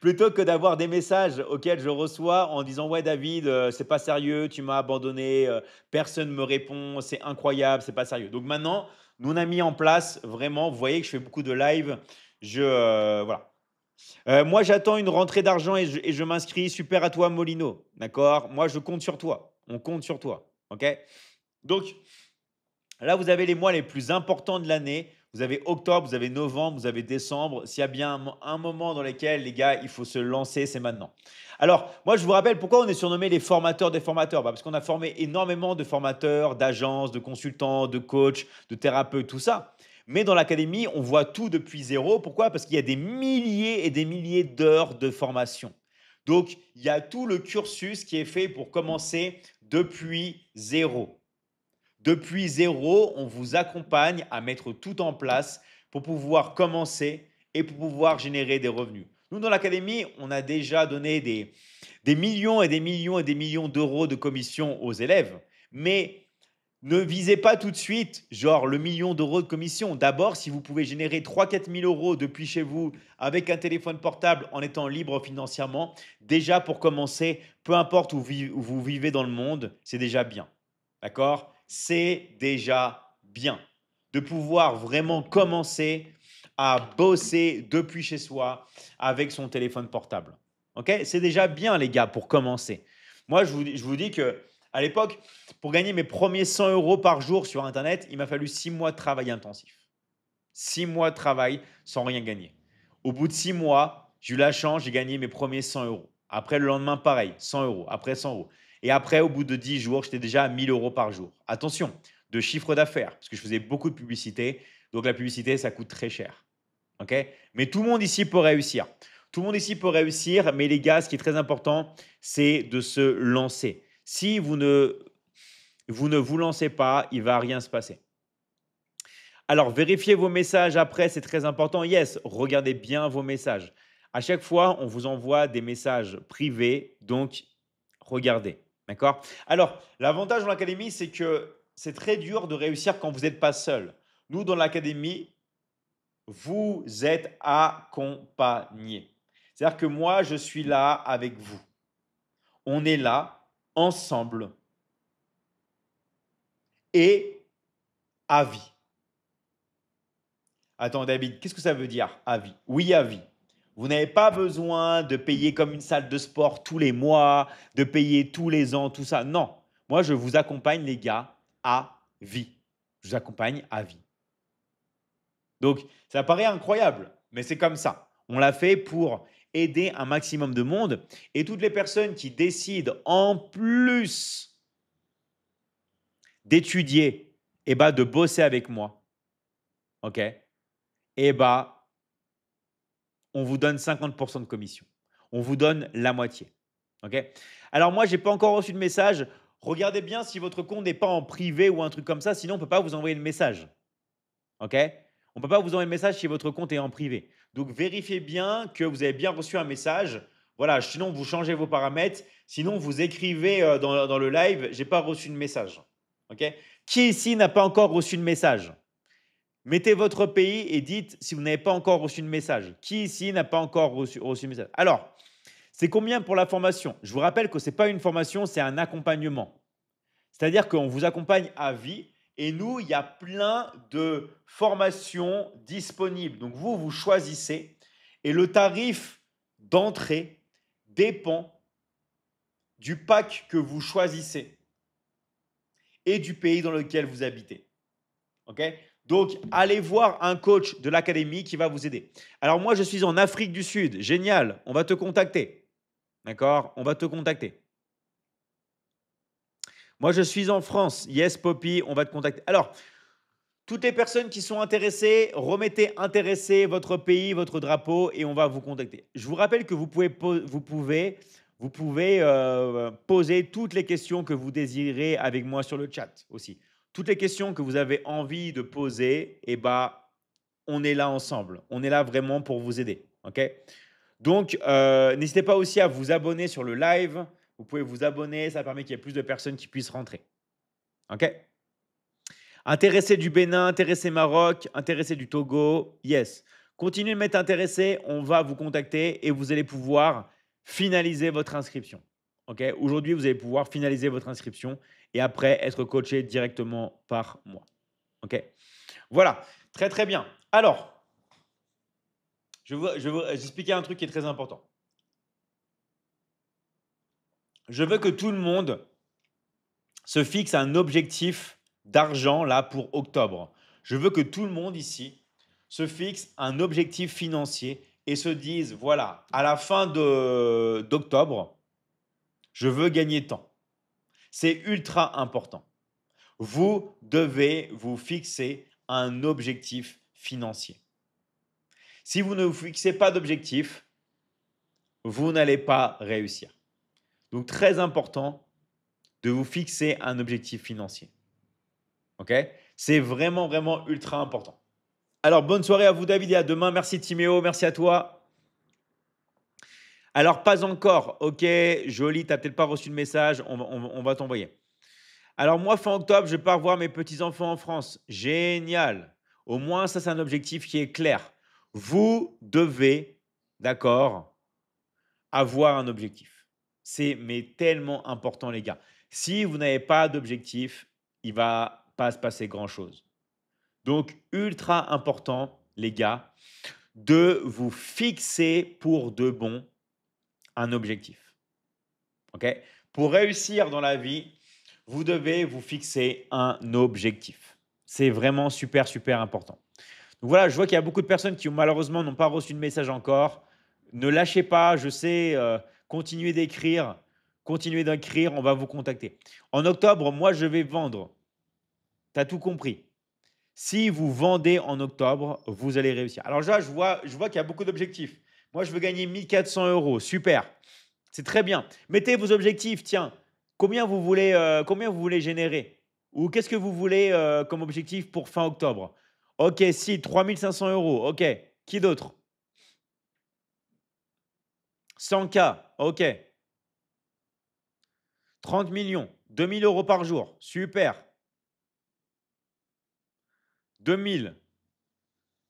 Plutôt que d'avoir des messages auxquels je reçois en disant: «Ouais David, c'est pas sérieux, tu m'as abandonné, personne me répond, c'est incroyable, c'est pas sérieux». Donc maintenant, nous on a mis en place vraiment, vous voyez que je fais beaucoup de live, voilà. Moi j'attends une rentrée d'argent et je m'inscris. Super à toi Molino, d'accord? Moi je compte sur toi, on compte sur toi, OK? Donc là, vous avez les mois les plus importants de l'année. Vous avez octobre, vous avez novembre, vous avez décembre. S'il y a bien un moment dans lequel, les gars, il faut se lancer, c'est maintenant. Alors, moi, je vous rappelle pourquoi on est surnommé les formateurs des formateurs. Parce qu'on a formé énormément de formateurs, d'agences, de consultants, de coachs, de thérapeutes, tout ça. Mais dans l'académie, on voit tout depuis zéro. Pourquoi? Parce qu'il y a des milliers et des milliers d'heures de formation. Donc, il y a tout le cursus qui est fait pour commencer depuis zéro. Depuis zéro, on vous accompagne à mettre tout en place pour pouvoir commencer et pour pouvoir générer des revenus. Nous, dans l'académie, on a déjà donné des millions et des millions et des millions d'euros de commissions aux élèves. Mais ne visez pas tout de suite, genre le million d'euros de commission. D'abord, si vous pouvez générer 3 000 à 4 000 euros depuis chez vous avec un téléphone portable en étant libre financièrement, déjà pour commencer, peu importe où vous vivez dans le monde, c'est déjà bien. D'accord? C'est déjà bien de pouvoir vraiment commencer à bosser depuis chez soi avec son téléphone portable. Ok? C'est déjà bien, les gars, pour commencer. Moi, je vous dis que à l'époque, pour gagner mes premiers 100 euros par jour sur Internet, il m'a fallu 6 mois de travail intensif. 6 mois de travail sans rien gagner. Au bout de 6 mois, j'ai eu la chance, j'ai gagné mes premiers 100 euros. Après, le lendemain, pareil, 100 euros. Après, 100 euros. Et après, au bout de 10 jours, j'étais déjà à 1000 euros par jour. Attention, de chiffre d'affaires, parce que je faisais beaucoup de publicité. Donc, la publicité, ça coûte très cher. Ok? Mais tout le monde ici peut réussir. Tout le monde ici peut réussir, mais les gars, ce qui est très important, c'est de se lancer. Si vous ne vous lancez pas, il ne va rien se passer. Alors, vérifiez vos messages après, c'est très important. Yes, regardez bien vos messages. À chaque fois, on vous envoie des messages privés, donc regardez. D'accord? Alors, l'avantage dans l'académie, c'est que c'est très dur de réussir quand vous n'êtes pas seul. Nous, dans l'académie, vous êtes accompagnés. C'est-à-dire que moi, je suis là avec vous. On est là ensemble et à vie. Attends, David, qu'est-ce que ça veut dire à vie? Oui, à vie. Vous n'avez pas besoin de payer comme une salle de sport tous les mois, de payer tous les ans, tout ça. Non. Moi, je vous accompagne, les gars, à vie. Je vous accompagne à vie. Donc, ça paraît incroyable, mais c'est comme ça. On l'a fait pour aider un maximum de monde. Et toutes les personnes qui décident en plus d'étudier, et de bosser avec moi, ok, et on vous donne 50% de commission. On vous donne la moitié. OK? Alors moi, je n'ai pas encore reçu de message. Regardez bien si votre compte n'est pas en privé ou un truc comme ça, sinon on ne peut pas vous envoyer le message. OK? On ne peut pas vous envoyer le message si votre compte est en privé. Donc vérifiez bien que vous avez bien reçu un message. Voilà, sinon vous changez vos paramètres. Sinon, vous écrivez dans le live, j'ai pas reçu de message. OK? Qui ici n'a pas encore reçu de message? Mettez votre pays et dites si vous n'avez pas encore reçu de message. Qui ici n'a pas encore reçu de message? Alors, c'est combien pour la formation? Je vous rappelle que ce n'est pas une formation, c'est un accompagnement. C'est-à-dire qu'on vous accompagne à vie et nous, il y a plein de formations disponibles. Donc, vous choisissez et le tarif d'entrée dépend du pack que vous choisissez et du pays dans lequel vous habitez. OK? Donc, allez voir un coach de l'académie qui va vous aider. Alors, moi, je suis en Afrique du Sud. Génial. On va te contacter. D'accord? On va te contacter. Moi, je suis en France. Yes, Poppy, on va te contacter. Alors, Toutes les personnes qui sont intéressées, remettez intéressé votre pays, votre drapeau et on va vous contacter. Je vous rappelle que vous pouvez poser toutes les questions que vous désirez avec moi sur le chat aussi. Toutes les questions que vous avez envie de poser, eh ben, on est là ensemble. On est là vraiment pour vous aider. OK? Donc, n'hésitez pas aussi à vous abonner sur le live. Vous pouvez vous abonner, ça permet qu'il y ait plus de personnes qui puissent rentrer. OK? Intéressé du Bénin, intéressé Maroc, intéressé du Togo, yes. Continuez de m'être intéressé, on va vous contacter et vous allez pouvoir finaliser votre inscription. OK? Aujourd'hui, vous allez pouvoir finaliser votre inscription et après être coaché directement par moi. OK? Voilà, très très bien. Alors, je veux expliquer un truc qui est très important. Je veux que tout le monde se fixe un objectif d'argent là pour octobre. Je veux que tout le monde ici se fixe un objectif financier et se dise, voilà, à la fin d'octobre, je veux gagner tant. C'est ultra important. Vous devez vous fixer un objectif financier. Si vous ne vous fixez pas d'objectif, vous n'allez pas réussir. Donc, très important de vous fixer un objectif financier. OK? C'est vraiment, vraiment ultra important. Alors, bonne soirée à vous, David, et à demain. Merci, Timéo. Merci à toi. Alors, pas encore. OK, joli. Tu n'as peut-être pas reçu le message. On va t'envoyer. Alors, moi, fin octobre, je pars voir mes petits-enfants en France. Génial. Au moins, ça, c'est un objectif qui est clair. Vous devez, d'accord, avoir un objectif. C'est mais tellement important, les gars. Si vous n'avez pas d'objectif, il va pas se passer grand-chose. Donc, ultra important, les gars, de vous fixer pour de bon un objectif. OK? Pour réussir dans la vie, vous devez vous fixer un objectif. C'est vraiment super, super important. Donc voilà, je vois qu'il y a beaucoup de personnes qui malheureusement n'ont pas reçu de message encore. Ne lâchez pas, je sais, continuez d'écrire, on va vous contacter. En octobre, moi, je vais vendre. Tu as tout compris. Si vous vendez en octobre, vous allez réussir. Alors là, je vois qu'il y a beaucoup d'objectifs. Moi, je veux gagner 1 400 €. Super. C'est très bien. Mettez vos objectifs. Tiens, combien vous voulez générer? Ou qu'est-ce que vous voulez comme objectif pour fin octobre? Ok, si, 3 500 €. Ok. Qui d'autre? 100K. Ok. 30 millions. 2 000 € par jour. Super. 2 000.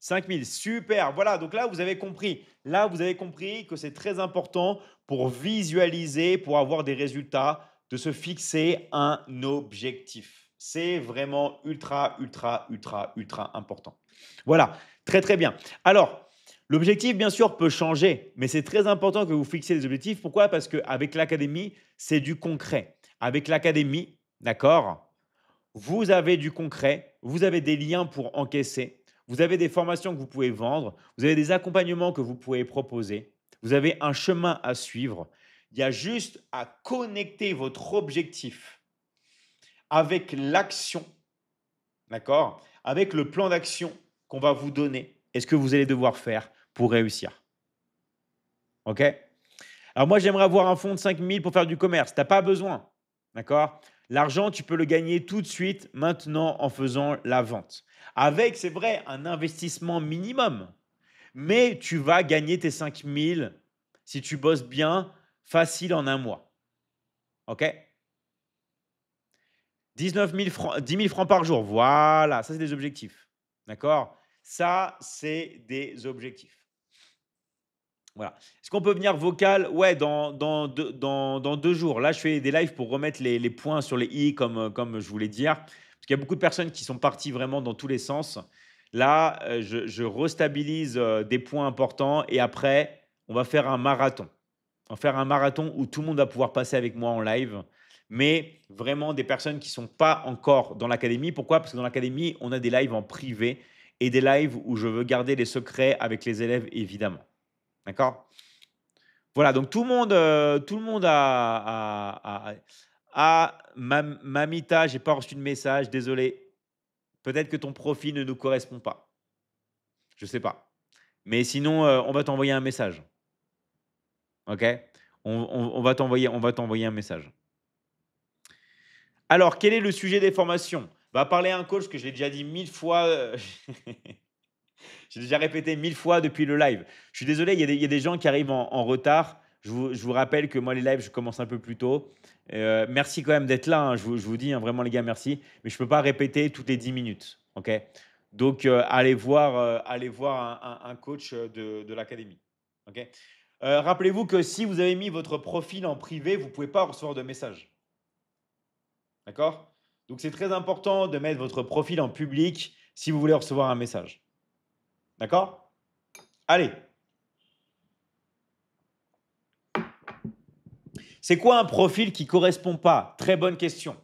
5 000, super. Voilà, donc là, vous avez compris. Là, vous avez compris que c'est très important pour visualiser, pour avoir des résultats, de se fixer un objectif. C'est vraiment ultra, ultra, ultra, ultra important. Voilà, très, très bien. Alors, l'objectif, bien sûr, peut changer, mais c'est très important que vous fixiez des objectifs. Pourquoi? Parce qu'avec l'académie, c'est du concret. Avec l'académie, d'accord, vous avez du concret, vous avez des liens pour encaisser, vous avez des formations que vous pouvez vendre, vous avez des accompagnements que vous pouvez proposer, vous avez un chemin à suivre. Il y a juste à connecter votre objectif avec l'action, d'accord? Avec le plan d'action qu'on va vous donner et ce que vous allez devoir faire pour réussir. OK? Alors moi, j'aimerais avoir un fonds de 5 000 pour faire du commerce. Tu n'as pas besoin. D'accord? L'argent, tu peux le gagner tout de suite, maintenant, en faisant la vente. Avec, c'est vrai, un investissement minimum. Mais tu vas gagner tes 5 000 si tu bosses bien, facile en un mois. OK? 19 000 francs, 10 000 francs par jour. Voilà, ça, c'est des objectifs. D'accord? Ça, c'est des objectifs. Voilà. Est-ce qu'on peut venir vocal? Ouais, dans 2 jours. Là, je fais des lives pour remettre les points sur les i, comme je voulais dire. Parce qu'il y a beaucoup de personnes qui sont parties vraiment dans tous les sens. Là, je restabilise des points importants et après, on va faire un marathon. On va faire un marathon où tout le monde va pouvoir passer avec moi en live. Mais vraiment des personnes qui ne sont pas encore dans l'académie. Pourquoi? Parce que dans l'académie, on a des lives en privé et des lives où je veux garder les secrets avec les élèves, évidemment. D'accord? Voilà, donc tout le monde Mamita, j'ai pas reçu de message, désolé. Peut-être que ton profil ne nous correspond pas. Je ne sais pas. Mais sinon, on va t'envoyer un message. OK? On va t'envoyer un message. Alors, quel est le sujet des formations? Va parler à un coach que j'ai déjà dit 1000 fois, j'ai déjà répété 1000 fois depuis le live. Je suis désolé, il y a des gens qui arrivent en retard. Je vous rappelle que moi, les lives, je commence un peu plus tôt. Merci quand même d'être là, hein. Je vous dis, hein, vraiment les gars, merci. Mais je ne peux pas répéter toutes les 10 minutes. OK? Donc, allez voir un coach de l'académie. OK? Rappelez-vous que si vous avez mis votre profil en privé, vous ne pouvez pas recevoir de messages. D'accord? Donc, c'est très important de mettre votre profil en public si vous voulez recevoir un message. D'accord? Allez. C'est quoi un profil qui ne correspond pas? Très bonne question.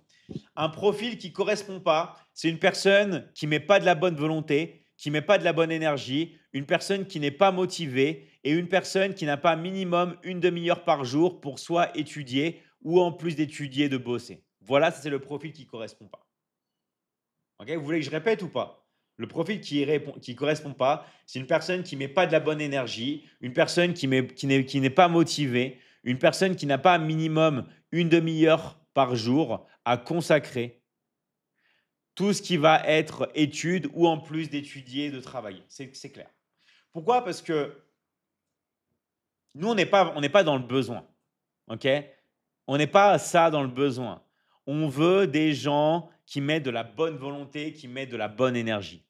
Un profil qui ne correspond pas, c'est une personne qui ne met pas de la bonne volonté, qui ne met pas de la bonne énergie, une personne qui n'est pas motivée et une personne qui n'a pas minimum une demi-heure par jour pour soit étudier ou en plus d'étudier, de bosser. Voilà, ça c'est le profil qui ne correspond pas. Ok, vous voulez que je répète ou pas? Le profil qui ne correspond pas, c'est une personne qui ne met pas de la bonne énergie, une personne qui n'est pas motivée, une personne qui n'a pas minimum une demi-heure par jour à consacrer tout ce qui va être études ou en plus d'étudier, de travailler. C'est clair. Pourquoi? Parce que nous, on n'est pas dans le besoin. OK? On n'est pas ça dans le besoin. On veut des gens qui mettent de la bonne volonté, qui mettent de la bonne énergie.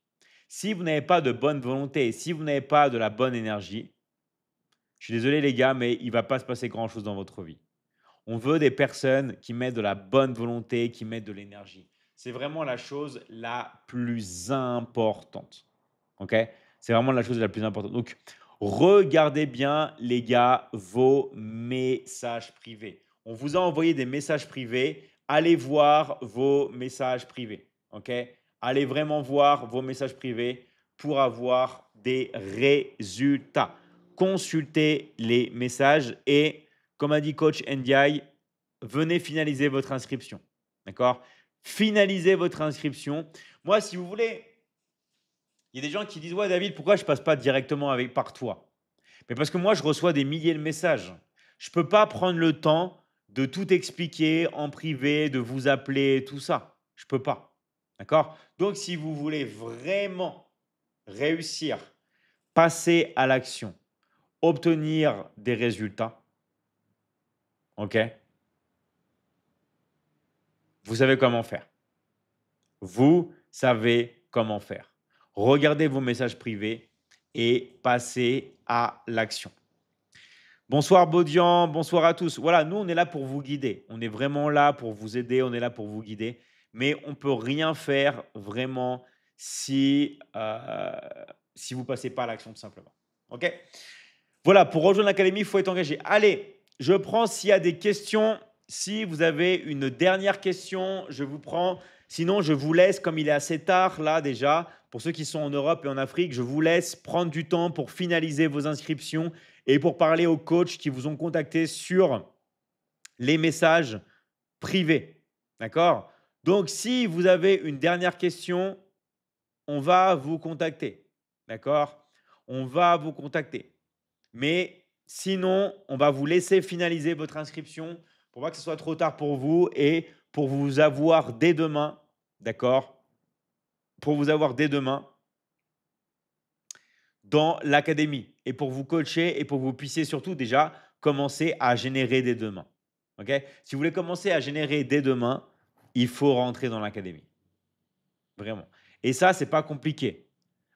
Si vous n'avez pas de bonne volonté, si vous n'avez pas de la bonne énergie, je suis désolé les gars, mais il ne va pas se passer grand-chose dans votre vie. On veut des personnes qui mettent de la bonne volonté, qui mettent de l'énergie. C'est vraiment la chose la plus importante. OK? C'est vraiment la chose la plus importante. Donc, regardez bien, les gars, vos messages privés. On vous a envoyé des messages privés. Allez voir vos messages privés. OK? Allez vraiment voir vos messages privés pour avoir des résultats. Consultez les messages et, comme a dit coach NDI, venez finaliser votre inscription. D'accord? Finalisez votre inscription. Moi, si vous voulez, il y a des gens qui disent: ouais, David, pourquoi je ne passe pas directement par toi? Mais parce que moi, je reçois des milliers de messages. Je ne peux pas prendre le temps de tout expliquer en privé, de vous appeler, tout ça. Je ne peux pas. D'accord? Donc, si vous voulez vraiment réussir, passer à l'action, obtenir des résultats, OK? Vous savez comment faire. Vous savez comment faire. Regardez vos messages privés et passez à l'action. Bonsoir Baudian, bonsoir à tous. Voilà, nous on est là pour vous guider. On est vraiment là pour vous aider, on est là pour vous guider. Mais on ne peut rien faire vraiment si vous ne passez pas à l'action tout simplement. OK? Voilà, pour rejoindre l'académie, il faut être engagé. Allez, je prends s'il y a des questions. Si vous avez une dernière question, je vous prends. Sinon, je vous laisse, comme il est assez tard là déjà, pour ceux qui sont en Europe et en Afrique, je vous laisse prendre du temps pour finaliser vos inscriptions et pour parler aux coachs qui vous ont contacté sur les messages privés. D'accord? Donc, si vous avez une dernière question, on va vous contacter. D'accord? On va vous contacter. Mais sinon, on va vous laisser finaliser votre inscription pour pas que ce soit trop tard pour vous et pour vous avoir dès demain, d'accord? Pour vous avoir dès demain dans l'académie et pour vous coacher et pour que vous puissiez surtout déjà commencer à générer dès demain. OK? Si vous voulez commencer à générer dès demain, il faut rentrer dans l'académie. Vraiment. Et ça, c'est pas compliqué.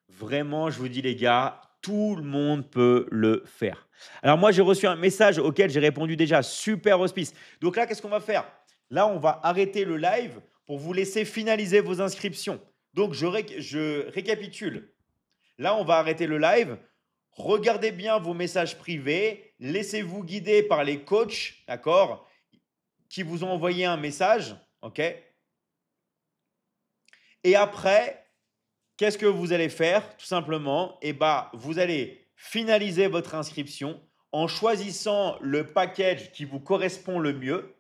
Vraiment, je vous dis les gars, tout le monde peut le faire. Alors moi, j'ai reçu un message auquel j'ai répondu déjà. Super auspice. Donc là, qu'est-ce qu'on va faire? Là, on va arrêter le live pour vous laisser finaliser vos inscriptions. Donc, je récapitule. Là, on va arrêter le live. Regardez bien vos messages privés. Laissez-vous guider par les coachs, d'accord, qui vous ont envoyé un message. OK? Et après, qu'est-ce que vous allez faire? Tout simplement, vous allez finaliser votre inscription en choisissant le package qui vous correspond le mieux.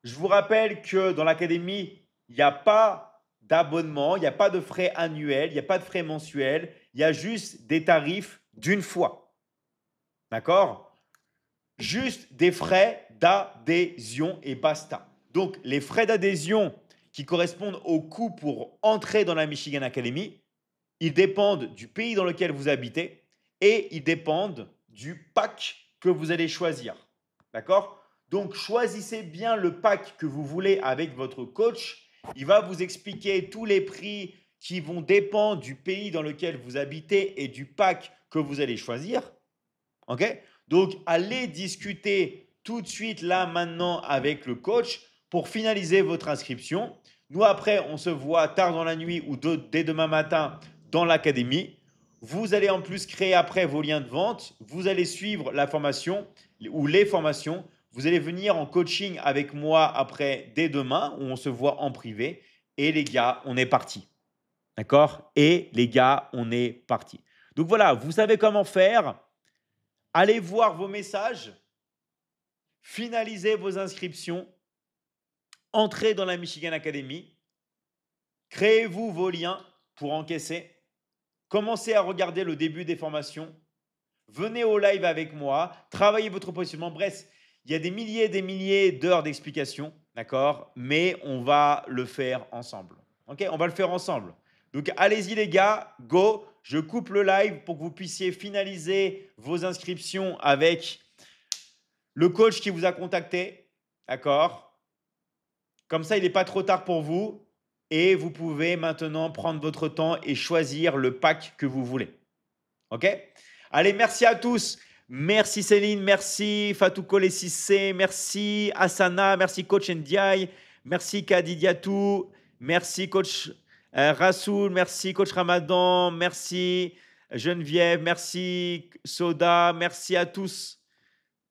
Je vous rappelle que dans l'académie, il n'y a pas d'abonnement, il n'y a pas de frais annuels, il n'y a pas de frais mensuels, il y a juste des tarifs d'une fois. D'accord? Juste des frais d'adhésion et basta. Donc, les frais d'adhésion qui correspondent au coût pour entrer dans la Michigan Academy, ils dépendent du pays dans lequel vous habitez et ils dépendent du pack que vous allez choisir. D'accord? Donc, choisissez bien le pack que vous voulez avec votre coach. Il va vous expliquer tous les prix qui vont dépendre du pays dans lequel vous habitez et du pack que vous allez choisir. OK? Donc, allez discuter tout de suite là maintenant avec le coach pour finaliser votre inscription. Nous, après, on se voit tard dans la nuit ou dès demain matin dans l'académie. Vous allez en plus créer après vos liens de vente. Vous allez suivre la formation ou les formations. Vous allez venir en coaching avec moi après dès demain où on se voit en privé. Et les gars, on est parti. D'accord? Et les gars, on est parti. Donc voilà, vous savez comment faire. Allez voir vos messages, finalisez vos inscriptions, entrez dans la Michigan Academy, créez-vous vos liens pour encaisser, commencez à regarder le début des formations, venez au live avec moi, travaillez votre positionnement. Bref, il y a des milliers et des milliers d'heures d'explications, d'accord? Mais on va le faire ensemble. Ok? On va le faire ensemble. Donc, allez-y les gars, go. Je coupe le live pour que vous puissiez finaliser vos inscriptions avec le coach qui vous a contacté, d'accord? Comme ça, il n'est pas trop tard pour vous et vous pouvez maintenant prendre votre temps et choisir le pack que vous voulez. OK? Allez, merci à tous. Merci Céline, merci Fatou Kole Sissé, merci Asana, merci coach Ndiaye, merci Kadi Diatou, merci coach Rassoul, merci coach Ramadan, merci Geneviève, merci Soda, merci à tous.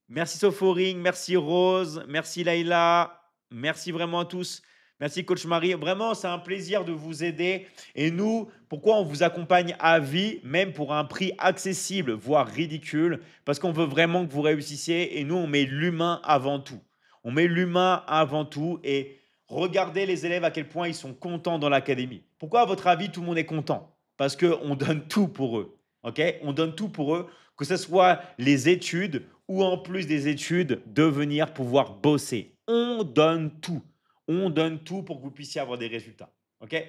Merci Sophoring, merci Rose, merci Laïla, merci vraiment à tous. Merci Coach Marie. Vraiment, c'est un plaisir de vous aider. Et nous, pourquoi on vous accompagne à vie, même pour un prix accessible, voire ridicule? Parce qu'on veut vraiment que vous réussissiez. Et nous, on met l'humain avant tout. On met l'humain avant tout. Et regardez les élèves à quel point ils sont contents dans l'académie. Pourquoi, à votre avis, tout le monde est content? Parce qu'on donne tout pour eux. Ok? On donne tout pour eux, que ce soit les études ou en plus des études, de venir pouvoir bosser. On donne tout. On donne tout pour que vous puissiez avoir des résultats. OK?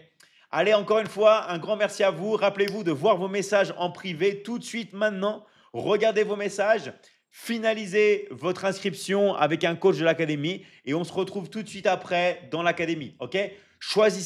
Allez, encore une fois, un grand merci à vous. Rappelez-vous de voir vos messages en privé tout de suite maintenant. Regardez vos messages. Finalisez votre inscription avec un coach de l'académie et on se retrouve tout de suite après dans l'académie. OK? Choisissez